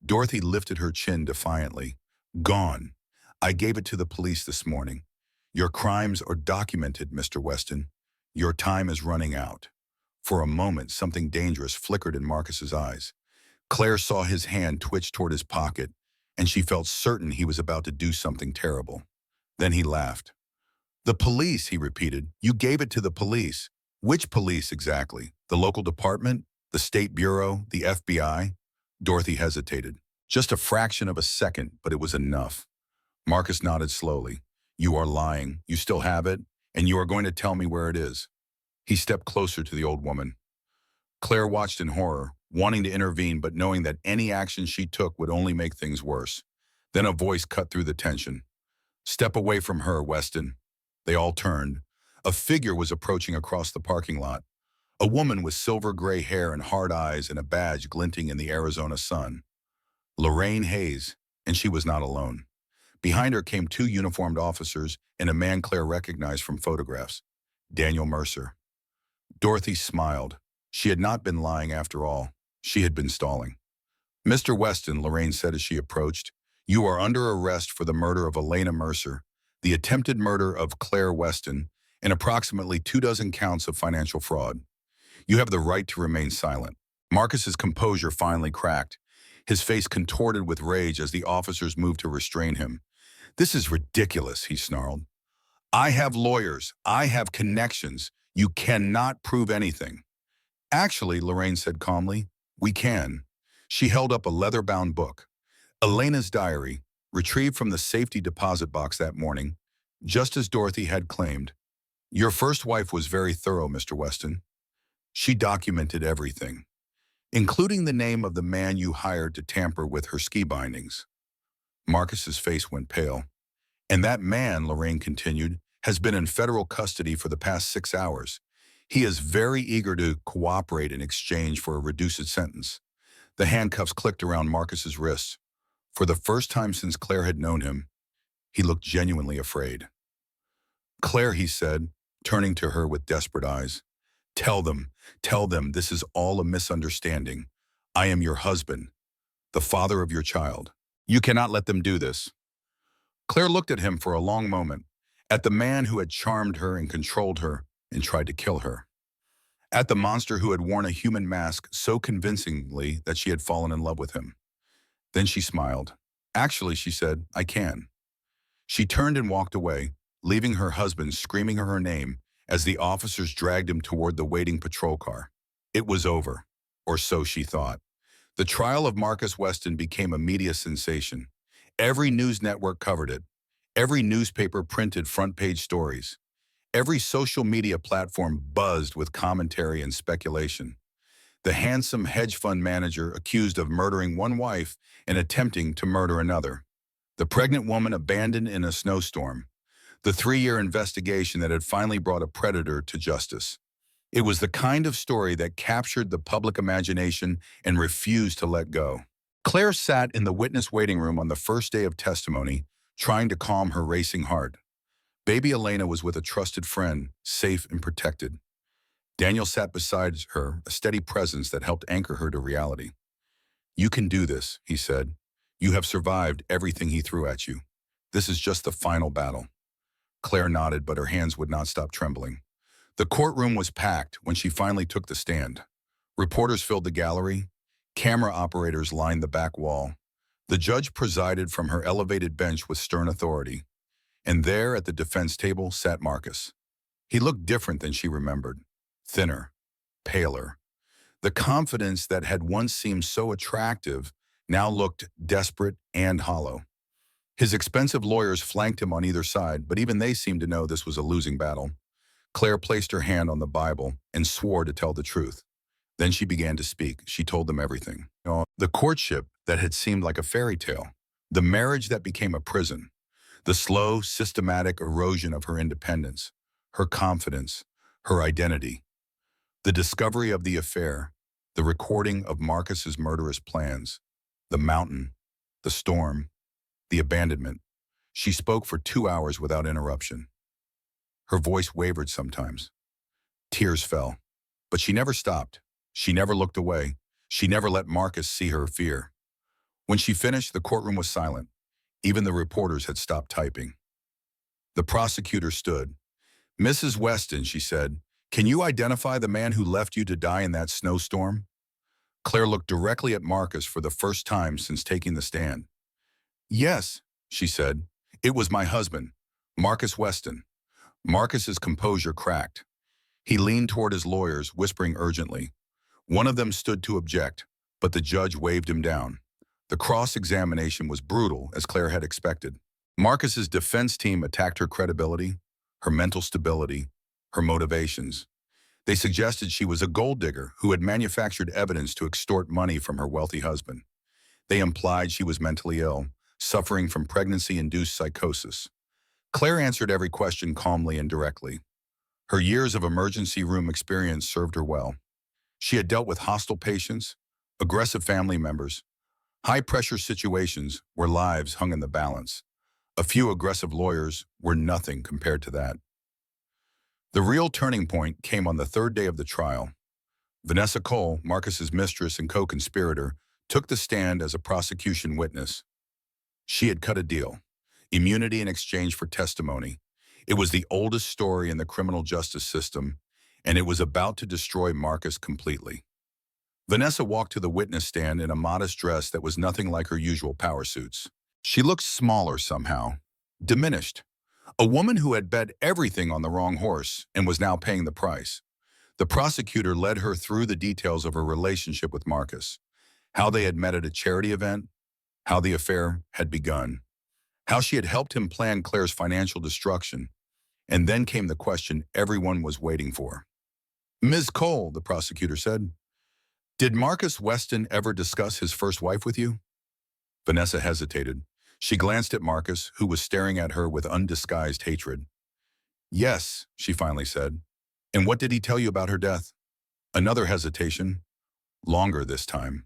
Dorothy lifted her chin defiantly. Gone. I gave it to the police this morning. Your crimes are documented, Mr. Weston. Your time is running out. For a moment, something dangerous flickered in Marcus's eyes. Claire saw his hand twitch toward his pocket, and she felt certain he was about to do something terrible. Then he laughed. The police, he repeated. You gave it to the police. Which police exactly? The local department? The State Bureau? The FBI? Dorothy hesitated. Just a fraction of a second, but it was enough. Marcus nodded slowly. You are lying. You still have it, and you are going to tell me where it is. He stepped closer to the old woman. Claire watched in horror, wanting to intervene but knowing that any action she took would only make things worse. Then a voice cut through the tension. Step away from her, Weston. They all turned. A figure was approaching across the parking lot. A woman with silver gray hair and hard eyes and a badge glinting in the Arizona sun. Lorraine Hayes, and she was not alone. Behind her came 2 uniformed officers and a man Claire recognized from photographs. Daniel Mercer. Dorothy smiled. She had not been lying after all. She had been stalling. Mr. Weston, Lorraine said as she approached, you are under arrest for the murder of Elena Mercer, the attempted murder of Claire Weston, and approximately 24 counts of financial fraud. You have the right to remain silent. Marcus's composure finally cracked. His face contorted with rage as the officers moved to restrain him. This is ridiculous, he snarled. I have lawyers. I have connections. You cannot prove anything. Actually, Lorraine said calmly, we can. She held up a leather-bound book. Elena's diary, retrieved from the safety deposit box that morning, just as Dorothy had claimed. Your first wife was very thorough, Mr. Weston. She documented everything, including the name of the man you hired to tamper with her ski bindings. Marcus's face went pale. And that man, Lorraine continued, has been in federal custody for the past 6 hours. He is very eager to cooperate in exchange for a reduced sentence. The handcuffs clicked around Marcus's wrists. For the first time since Claire had known him, he looked genuinely afraid. Claire, he said, turning to her with desperate eyes, tell them this is all a misunderstanding. I am your husband, the father of your child. You cannot let them do this. Claire looked at him for a long moment, at the man who had charmed her and controlled her and tried to kill her, at the monster who had worn a human mask so convincingly that she had fallen in love with him. Then she smiled. Actually, she said, I can. She turned and walked away, leaving her husband screaming her name as the officers dragged him toward the waiting patrol car. It was over, or so she thought. The trial of Marcus Weston became a media sensation. Every news network covered it. Every newspaper printed front-page stories. Every social media platform buzzed with commentary and speculation. The handsome hedge fund manager accused of murdering one wife and attempting to murder another. The pregnant woman abandoned in a snowstorm. The 3-year investigation that had finally brought a predator to justice. It was the kind of story that captured the public imagination and refused to let go. Claire sat in the witness waiting room on the first day of testimony, trying to calm her racing heart. Baby Elena was with a trusted friend, safe and protected. Daniel sat beside her, a steady presence that helped anchor her to reality. You can do this, he said. You have survived everything he threw at you. This is just the final battle. Claire nodded, but her hands would not stop trembling. The courtroom was packed when she finally took the stand. Reporters filled the gallery. Camera operators lined the back wall. The judge presided from her elevated bench with stern authority. And there at the defense table sat Marcus. He looked different than she remembered. Thinner, paler. The confidence that had once seemed so attractive now looked desperate and hollow. His expensive lawyers flanked him on either side, but even they seemed to know this was a losing battle. Claire placed her hand on the Bible and swore to tell the truth. Then she began to speak. She told them everything. The courtship that had seemed like a fairy tale. The marriage that became a prison. The slow, systematic erosion of her independence, her confidence, her identity. The discovery of the affair. The recording of Marcus's murderous plans. The mountain. The storm. The abandonment. She spoke for 2 hours without interruption. Her voice wavered sometimes. Tears fell. But she never stopped. She never looked away. She never let Marcus see her fear. When she finished, the courtroom was silent. Even the reporters had stopped typing. The prosecutor stood. Mrs. Weston, she said, can you identify the man who left you to die in that snowstorm? Claire looked directly at Marcus for the first time since taking the stand. Yes, she said. It was my husband, Marcus Weston. Marcus's composure cracked. He leaned toward his lawyers, whispering urgently. One of them stood to object, but the judge waved him down. The cross-examination was brutal, as Claire had expected. Marcus's defense team attacked her credibility, her mental stability, her motivations. They suggested she was a gold digger who had manufactured evidence to extort money from her wealthy husband. They implied she was mentally ill, suffering from pregnancy-induced psychosis. Claire answered every question calmly and directly. Her years of emergency room experience served her well. She had dealt with hostile patients, aggressive family members, high-pressure situations where lives hung in the balance. A few aggressive lawyers were nothing compared to that. The real turning point came on the third day of the trial. Vanessa Cole, Marcus's mistress and co-conspirator, took the stand as a prosecution witness. She had cut a deal, immunity in exchange for testimony. It was the oldest story in the criminal justice system, and it was about to destroy Marcus completely. Vanessa walked to the witness stand in a modest dress that was nothing like her usual power suits. She looked smaller somehow, diminished. A woman who had bet everything on the wrong horse and was now paying the price. The prosecutor led her through the details of her relationship with Marcus, how they had met at a charity event, how the affair had begun, how she had helped him plan Claire's financial destruction, and then came the question everyone was waiting for. Ms. Cole, the prosecutor said, did Marcus Weston ever discuss his first wife with you? Vanessa hesitated. She glanced at Marcus, who was staring at her with undisguised hatred. Yes, she finally said. And what did he tell you about her death? Another hesitation. Longer this time.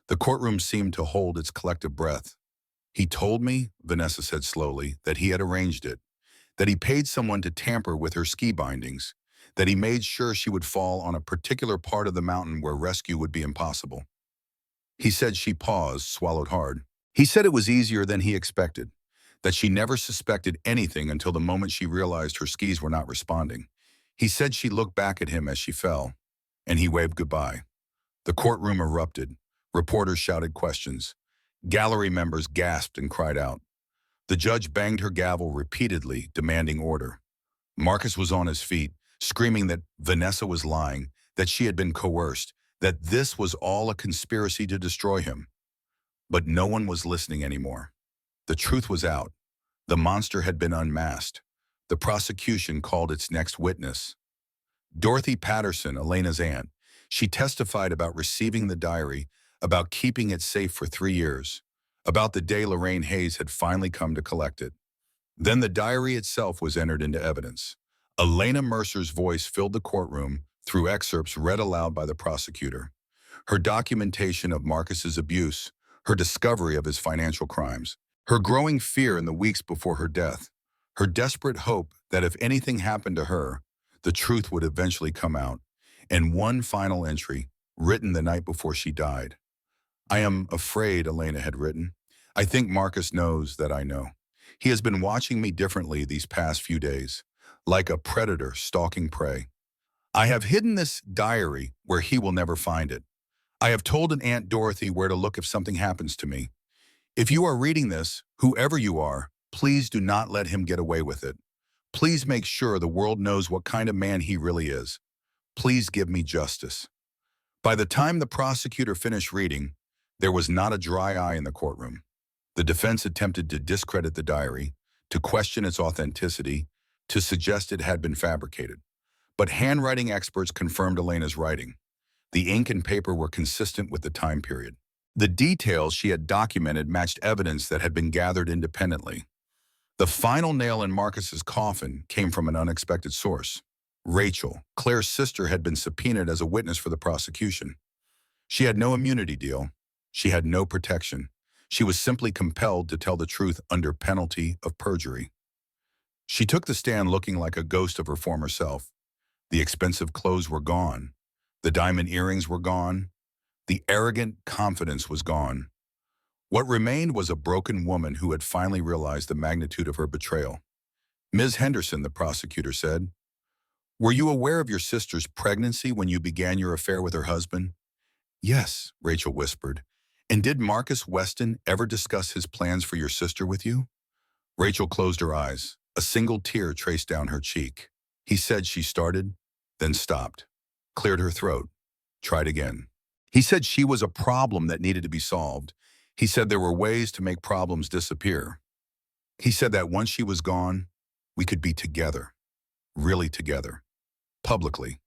The courtroom seemed to hold its collective breath. He told me, Vanessa said slowly, that he had arranged it, that he paid someone to tamper with her ski bindings, that he made sure she would fall on a particular part of the mountain where rescue would be impossible. He said she paused, swallowed hard. He said it was easier than he expected, that she never suspected anything until the moment she realized her skis were not responding. He said she looked back at him as she fell, and he waved goodbye. The courtroom erupted. Reporters shouted questions. Gallery members gasped and cried out. The judge banged her gavel repeatedly, demanding order. Marcus was on his feet, screaming that Vanessa was lying, that she had been coerced, that this was all a conspiracy to destroy him. But no one was listening anymore. The truth was out. The monster had been unmasked. The prosecution called its next witness. Dorothy Patterson, Elena's aunt. She testified about receiving the diary, about keeping it safe for 3 years, about the day Lorraine Hayes had finally come to collect it. Then the diary itself was entered into evidence. Elena Mercer's voice filled the courtroom through excerpts read aloud by the prosecutor. Her documentation of Marcus's abuse, her discovery of his financial crimes, her growing fear in the weeks before her death, her desperate hope that if anything happened to her, the truth would eventually come out, and one final entry, written the night before she died. I am afraid, Elena had written. I think Marcus knows that I know. He has been watching me differently these past few days, like a predator stalking prey. I have hidden this diary where he will never find it. I have told an Aunt Dorothy where to look if something happens to me. If you are reading this, whoever you are, please do not let him get away with it. Please make sure the world knows what kind of man he really is. Please give me justice. By the time the prosecutor finished reading, there was not a dry eye in the courtroom. The defense attempted to discredit the diary, to question its authenticity, to suggest it had been fabricated. But handwriting experts confirmed Elena's writing. The ink and paper were consistent with the time period. The details she had documented matched evidence that had been gathered independently. The final nail in Marcus's coffin came from an unexpected source. Rachel, Claire's sister, had been subpoenaed as a witness for the prosecution. She had no immunity deal. She had no protection. She was simply compelled to tell the truth under penalty of perjury. She took the stand looking like a ghost of her former self. The expensive clothes were gone. The diamond earrings were gone. The arrogant confidence was gone. What remained was a broken woman who had finally realized the magnitude of her betrayal. Ms. Henderson, the prosecutor said, were you aware of your sister's pregnancy when you began your affair with her husband? Yes, Rachel whispered. And did Marcus Weston ever discuss his plans for your sister with you? Rachel closed her eyes. A single tear traced down her cheek. He said she started, then stopped, cleared her throat, tried again. He said she was a problem that needed to be solved. He said there were ways to make problems disappear. He said that once she was gone, we could be together, really together, publicly.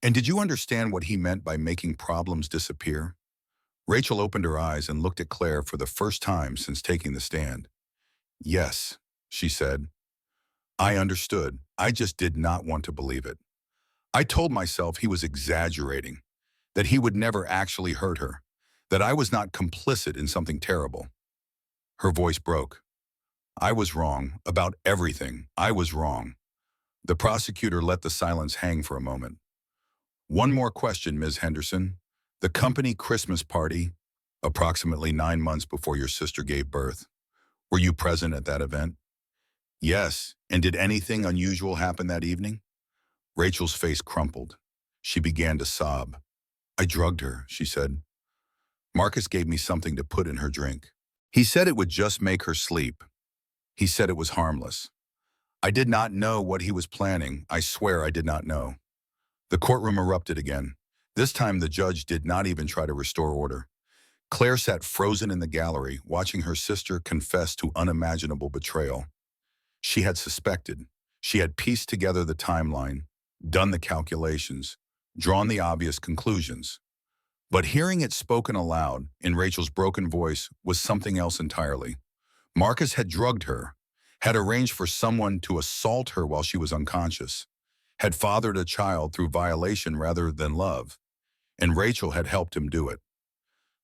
And did you understand what he meant by making problems disappear? Rachel opened her eyes and looked at Claire for the first time since taking the stand. Yes, she said. I understood. I just did not want to believe it. I told myself he was exaggerating, that he would never actually hurt her, that I was not complicit in something terrible. Her voice broke. I was wrong about everything. I was wrong. The prosecutor let the silence hang for a moment. One more question, Ms. Henderson. The company Christmas party, approximately 9 months before your sister gave birth. Were you present at that event? Yes. And did anything unusual happen that evening? Rachel's face crumpled. She began to sob. I drugged her, she said. Marcus gave me something to put in her drink. He said it would just make her sleep. He said it was harmless. I did not know what he was planning. I swear I did not know. The courtroom erupted again. This time the judge did not even try to restore order. Claire sat frozen in the gallery, watching her sister confess to unimaginable betrayal. She had suspected. She had pieced together the timeline, done the calculations, drawn the obvious conclusions. But hearing it spoken aloud in Rachel's broken voice was something else entirely. Marcus had drugged her, had arranged for someone to assault her while she was unconscious, had fathered a child through violation rather than love, and Rachel had helped him do it.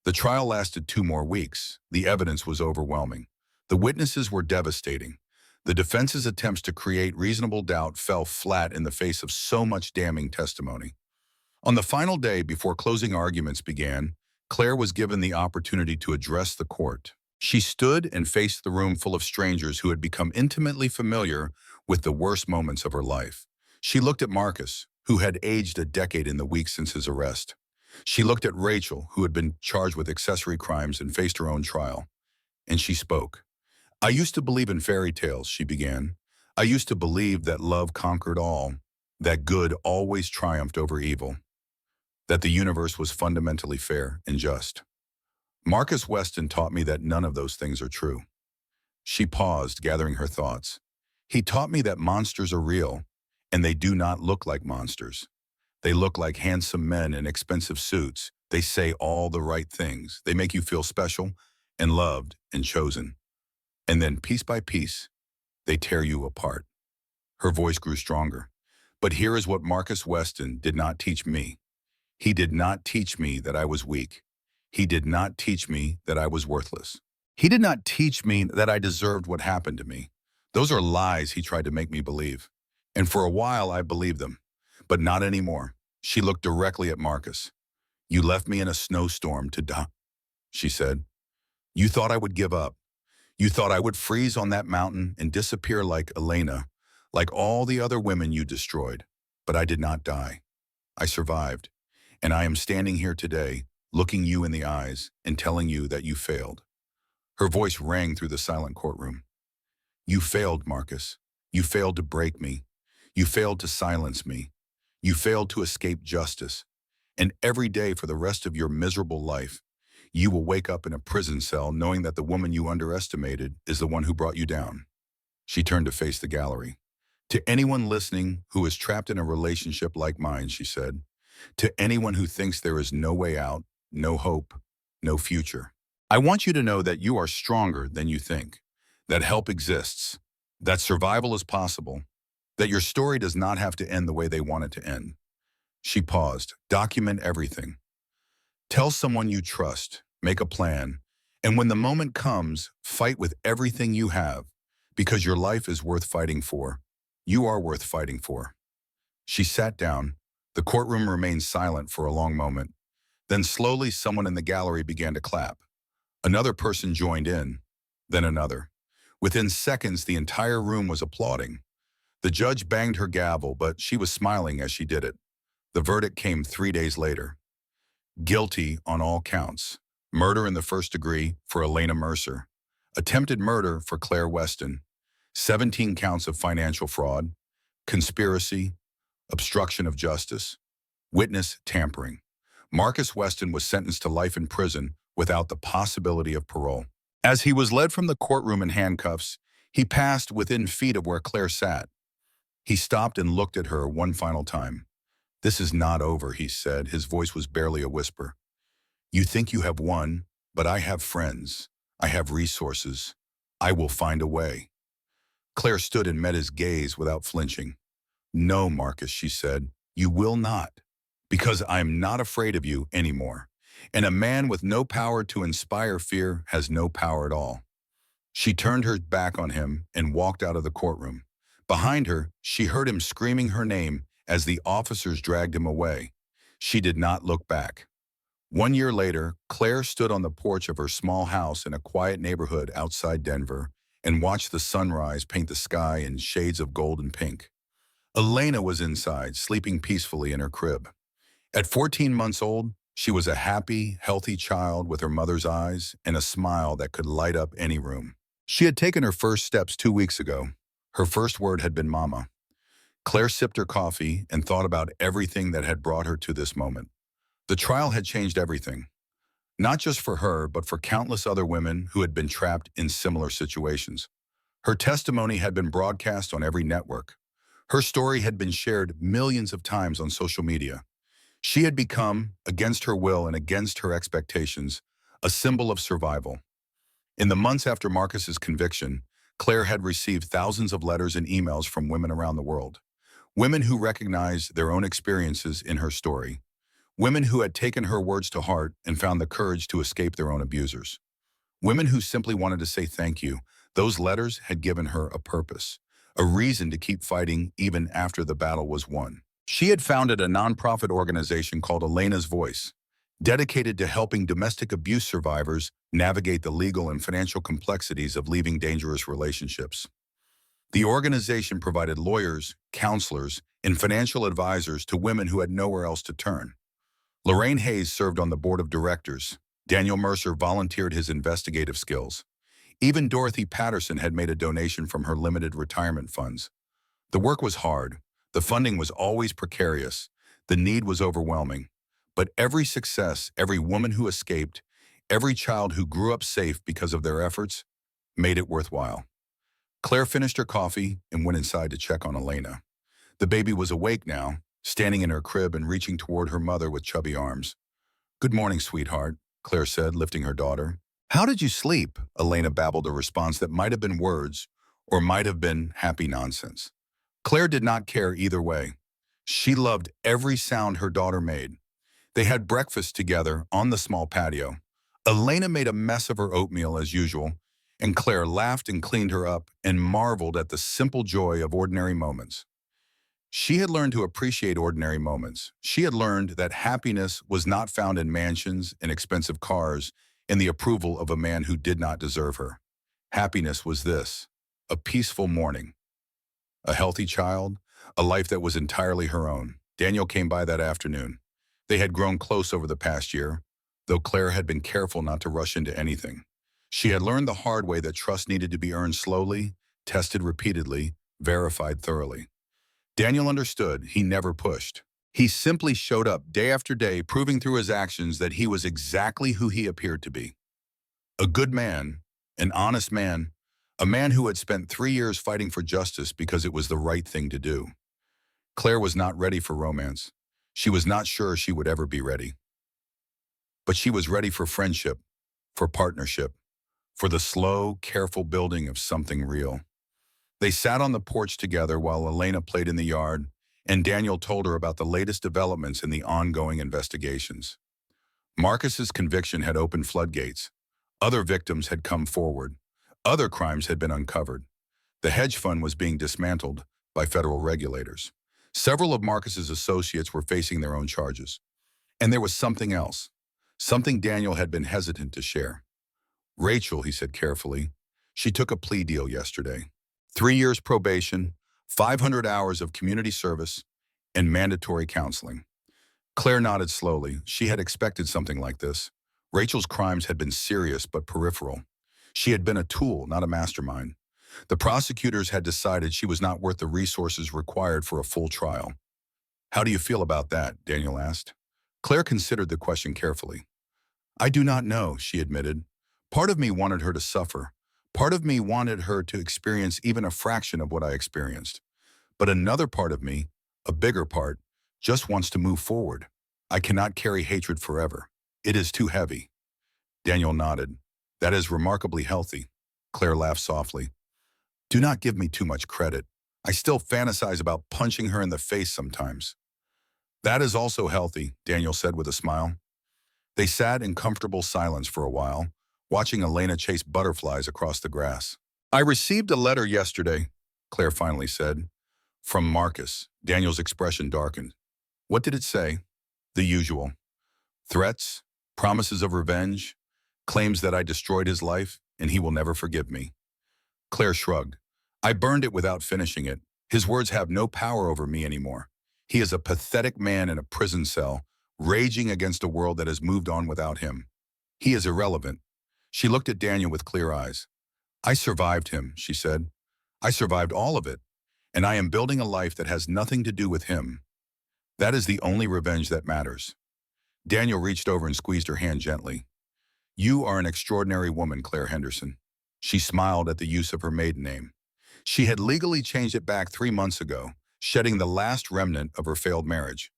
The trial lasted 2 more weeks. The evidence was overwhelming. The witnesses were devastating. The defense's attempts to create reasonable doubt fell flat in the face of so much damning testimony. On the final day before closing arguments began, Claire was given the opportunity to address the court. She stood and faced the room full of strangers who had become intimately familiar with the worst moments of her life. She looked at Marcus, who had aged a decade in the weeks since his arrest. She looked at Rachel, who had been charged with accessory crimes and faced her own trial. And she spoke. "I used to believe in fairy tales," she began. "I used to believe that love conquered all, that good always triumphed over evil, that the universe was fundamentally fair and just. Marcus Weston taught me that none of those things are true." She paused, gathering her thoughts. "He taught me that monsters are real, and they do not look like monsters. They look like handsome men in expensive suits. They say all the right things. They make you feel special and loved and chosen. And then piece by piece, they tear you apart." Her voice grew stronger. "But here is what Marcus Weston did not teach me. He did not teach me that I was weak. He did not teach me that I was worthless. He did not teach me that I deserved what happened to me. Those are lies he tried to make me believe. And for a while I believed them, but not anymore." She looked directly at Marcus. "You left me in a snowstorm to die," she said. "You thought I would give up. You thought I would freeze on that mountain and disappear like Elena, like all the other women you destroyed. But I did not die. I survived. And I am standing here today, looking you in the eyes and telling you that you failed." Her voice rang through the silent courtroom. "You failed, Marcus. You failed to break me. You failed to silence me. You failed to escape justice. And every day for the rest of your miserable life, you will wake up in a prison cell knowing that the woman you underestimated is the one who brought you down." She turned to face the gallery. "To anyone listening who is trapped in a relationship like mine," she said, "to anyone who thinks there is no way out, no hope, no future, I want you to know that you are stronger than you think, that help exists, that survival is possible, that your story does not have to end the way they want it to end." She paused. "Document everything. Tell someone you trust, make a plan, and when the moment comes, fight with everything you have, because your life is worth fighting for. You are worth fighting for." She sat down. The courtroom remained silent for a long moment. Then slowly someone in the gallery began to clap. Another person joined in, then another. Within seconds, the entire room was applauding. The judge banged her gavel, but she was smiling as she did it. The verdict came 3 days later. Guilty on all counts. Murder in the first degree for Elena Mercer. Attempted murder for Claire Weston. 17 counts of financial fraud. Conspiracy. Obstruction of justice. Witness tampering. Marcus Weston was sentenced to life in prison without the possibility of parole. As he was led from the courtroom in handcuffs, he passed within feet of where Claire sat. He stopped and looked at her one final time. "This is not over," he said. His voice was barely a whisper. "You think you have won, but I have friends. I have resources. I will find a way." Claire stood and met his gaze without flinching. "No, Marcus," she said, "you will not, because I am not afraid of you anymore. And a man with no power to inspire fear has no power at all." She turned her back on him and walked out of the courtroom. Behind her, she heard him screaming her name as the officers dragged him away. She did not look back. 1 year later, Claire stood on the porch of her small house in a quiet neighborhood outside Denver and watched the sunrise paint the sky in shades of gold and pink. Elena was inside, sleeping peacefully in her crib. At 14 months old, she was a happy, healthy child with her mother's eyes and a smile that could light up any room. She had taken her first steps 2 weeks ago. Her first word had been "Mama." Claire sipped her coffee and thought about everything that had brought her to this moment. The trial had changed everything. Not just for her, but for countless other women who had been trapped in similar situations. Her testimony had been broadcast on every network. Her story had been shared millions of times on social media. She had become, against her will and against her expectations, a symbol of survival. In the months after Marcus's conviction, Claire had received thousands of letters and emails from women around the world. Women who recognized their own experiences in her story. Women who had taken her words to heart and found the courage to escape their own abusers. Women who simply wanted to say thank you. Those letters had given her a purpose, a reason to keep fighting even after the battle was won. She had founded a nonprofit organization called Elena's Voice, dedicated to helping domestic abuse survivors navigate the legal and financial complexities of leaving dangerous relationships. The organization provided lawyers, counselors, and financial advisors to women who had nowhere else to turn. Lorraine Hayes served on the board of directors. Daniel Mercer volunteered his investigative skills. Even Dorothy Patterson had made a donation from her limited retirement funds. The work was hard. The funding was always precarious. The need was overwhelming. But every success, every woman who escaped, every child who grew up safe because of their efforts, made it worthwhile. Claire finished her coffee and went inside to check on Elena. The baby was awake now, standing in her crib and reaching toward her mother with chubby arms. "Good morning, sweetheart," Claire said, lifting her daughter. "How did you sleep?" Elena babbled a response that might have been words or might have been happy nonsense. Claire did not care either way. She loved every sound her daughter made. They had breakfast together on the small patio. Elena made a mess of her oatmeal as usual, and Claire laughed and cleaned her up and marveled at the simple joy of ordinary moments. She had learned to appreciate ordinary moments. She had learned that happiness was not found in mansions and expensive cars and the approval of a man who did not deserve her. Happiness was this: a peaceful morning, a healthy child, a life that was entirely her own. Daniel came by that afternoon. They had grown close over the past year, though Claire had been careful not to rush into anything. She had learned the hard way that trust needed to be earned slowly, tested repeatedly, verified thoroughly. Daniel understood. He never pushed. He simply showed up day after day, proving through his actions that he was exactly who he appeared to be. A good man, an honest man, a man who had spent 3 years fighting for justice because it was the right thing to do. Claire was not ready for romance. She was not sure she would ever be ready. But she was ready for friendship, for partnership, for the slow, careful building of something real. They sat on the porch together while Elena played in the yard, and Daniel told her about the latest developments in the ongoing investigations. Marcus's conviction had opened floodgates. Other victims had come forward. Other crimes had been uncovered. The hedge fund was being dismantled by federal regulators. Several of Marcus's associates were facing their own charges. And there was something else, something Daniel had been hesitant to share. "Rachel," he said carefully, "she took a plea deal yesterday. 3 years probation, 500 hours of community service, and mandatory counseling." Claire nodded slowly. She had expected something like this. Rachel's crimes had been serious but peripheral. She had been a tool, not a mastermind. The prosecutors had decided she was not worth the resources required for a full trial. "How do you feel about that?" Daniel asked. Claire considered the question carefully. "I do not know," she admitted. "Part of me wanted her to suffer. Part of me wanted her to experience even a fraction of what I experienced. But another part of me, a bigger part, just wants to move forward. I cannot carry hatred forever. It is too heavy." Daniel nodded. "That is remarkably healthy." Claire laughed softly. "Do not give me too much credit. I still fantasize about punching her in the face sometimes." "That is also healthy," Daniel said with a smile. They sat in comfortable silence for a while, watching Elena chase butterflies across the grass. "I received a letter yesterday," Claire finally said. "From Marcus." Daniel's expression darkened. "What did it say?" "The usual. Threats, promises of revenge, claims that I destroyed his life and he will never forgive me." Claire shrugged. "I burned it without finishing it. His words have no power over me anymore. He is a pathetic man in a prison cell, raging against a world that has moved on without him. He is irrelevant." She looked at Daniel with clear eyes. "I survived him," she said. "I survived all of it, and I am building a life that has nothing to do with him. That is the only revenge that matters." Daniel reached over and squeezed her hand gently. "You are an extraordinary woman, Claire Henderson." She smiled at the use of her maiden name. She had legally changed it back 3 months ago, shedding the last remnant of her failed marriage.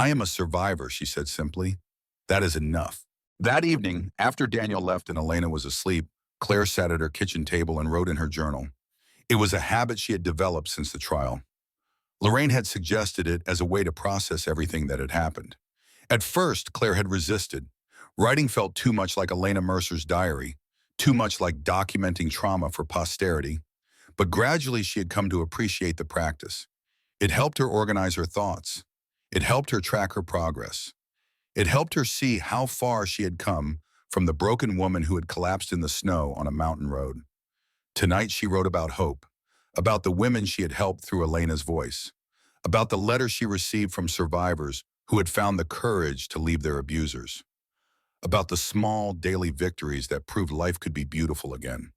I am a survivor, she said simply. That is enough. That evening, after Daniel left and Elena was asleep, Claire sat at her kitchen table and wrote in her journal. It was a habit she had developed since the trial. Lorraine had suggested it as a way to process everything that had happened. At first, Claire had resisted. Writing felt too much like Elena Mercer's diary, too much like documenting trauma for posterity. But gradually she had come to appreciate the practice. It helped her organize her thoughts. It helped her track her progress. It helped her see how far she had come from the broken woman who had collapsed in the snow on a mountain road. Tonight she wrote about hope, about the women she had helped through Elena's voice, about the letters she received from survivors who had found the courage to leave their abusers, about the small daily victories that proved life could be beautiful again.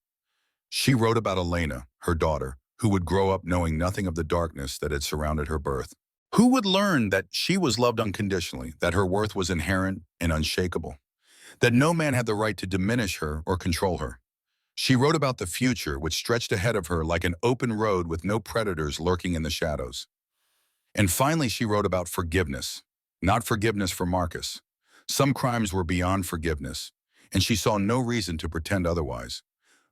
She wrote about Elena, her daughter, who would grow up knowing nothing of the darkness that had surrounded her birth, who would learn that she was loved unconditionally, that her worth was inherent and unshakable, that no man had the right to diminish her or control her. She wrote about the future, which stretched ahead of her like an open road with no predators lurking in the shadows. And finally, she wrote about forgiveness, not forgiveness for Marcus. Some crimes were beyond forgiveness, and she saw no reason to pretend otherwise.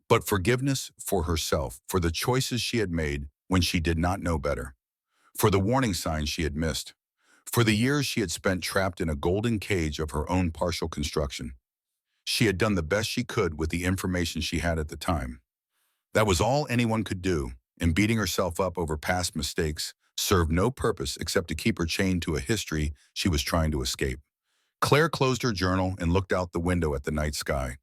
But forgiveness for herself, for the choices she had made when she did not know better, for the warning signs she had missed, for the years she had spent trapped in a golden cage of her own partial construction. She had done the best she could with the information she had at the time. That was all anyone could do, and beating herself up over past mistakes served no purpose except to keep her chained to a history she was trying to escape. Claire closed her journal and looked out the window at the night sky.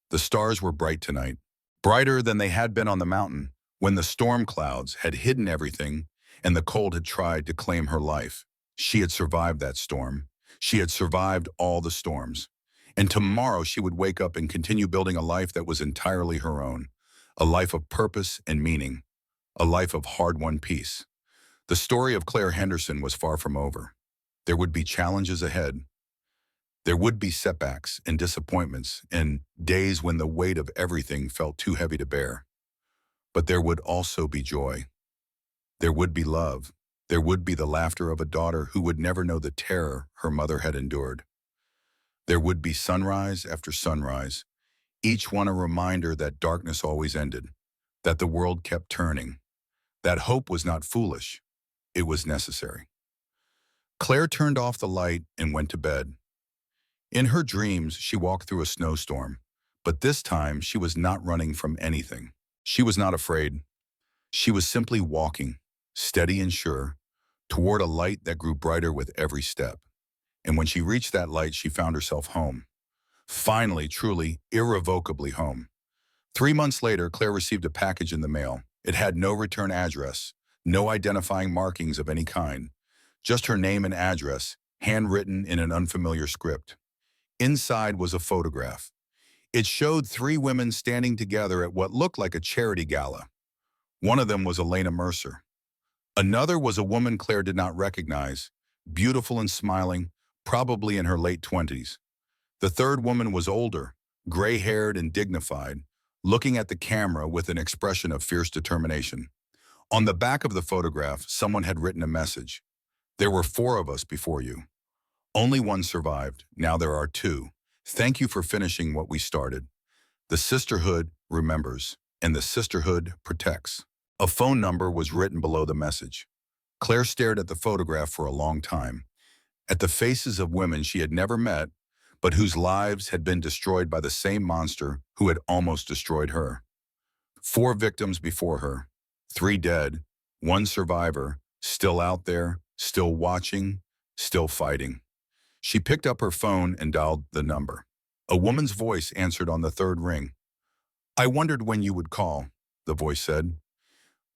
The stars were bright tonight, brighter than they had been on the mountain when the storm clouds had hidden everything and the cold had tried to claim her life. She had survived that storm. She had survived all the storms. And tomorrow she would wake up and continue building a life that was entirely her own, a life of purpose and meaning, a life of hard-won peace. The story of Claire Henderson was far from over. There would be challenges ahead. There would be setbacks and disappointments and days when the weight of everything felt too heavy to bear. But there would also be joy. There would be love. There would be the laughter of a daughter who would never know the terror her mother had endured. There would be sunrise after sunrise, each one a reminder that darkness always ended, that the world kept turning, that hope was not foolish, it was necessary. Claire turned off the light and went to bed. In her dreams, she walked through a snowstorm, but this time she was not running from anything. She was not afraid. She was simply walking, steady and sure, toward a light that grew brighter with every step. And when she reached that light, she found herself home. Finally, truly, irrevocably home. 3 months later, Claire received a package in the mail. It had no return address, no identifying markings of any kind, just her name and address, handwritten in an unfamiliar script. Inside was a photograph. It showed 3 women standing together at what looked like a charity gala. One of them was Elena Mercer. Another was a woman Claire did not recognize, beautiful and smiling, probably in her late 20s. The third woman was older, gray-haired and dignified, looking at the camera with an expression of fierce determination. On the back of the photograph, someone had written a message. There were 4 of us before you. Only one survived. Now there are 2. Thank you for finishing what we started. The sisterhood remembers, and the sisterhood protects. A phone number was written below the message. Claire stared at the photograph for a long time, at the faces of women she had never met, but whose lives had been destroyed by the same monster who had almost destroyed her. 4 victims before her, 3 dead, 1 survivor, still out there, still watching, still fighting. She picked up her phone and dialed the number. A woman's voice answered on the 3rd ring. I wondered when you would call, the voice said.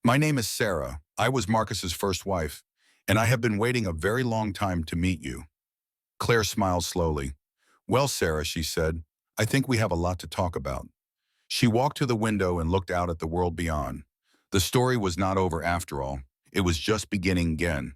My name is Sarah. I was Marcus's first wife, and I have been waiting a very long time to meet you. Claire smiled slowly. Well, Sarah, she said, I think we have a lot to talk about. She walked to the window and looked out at the world beyond. The story was not over after all. It was just beginning again.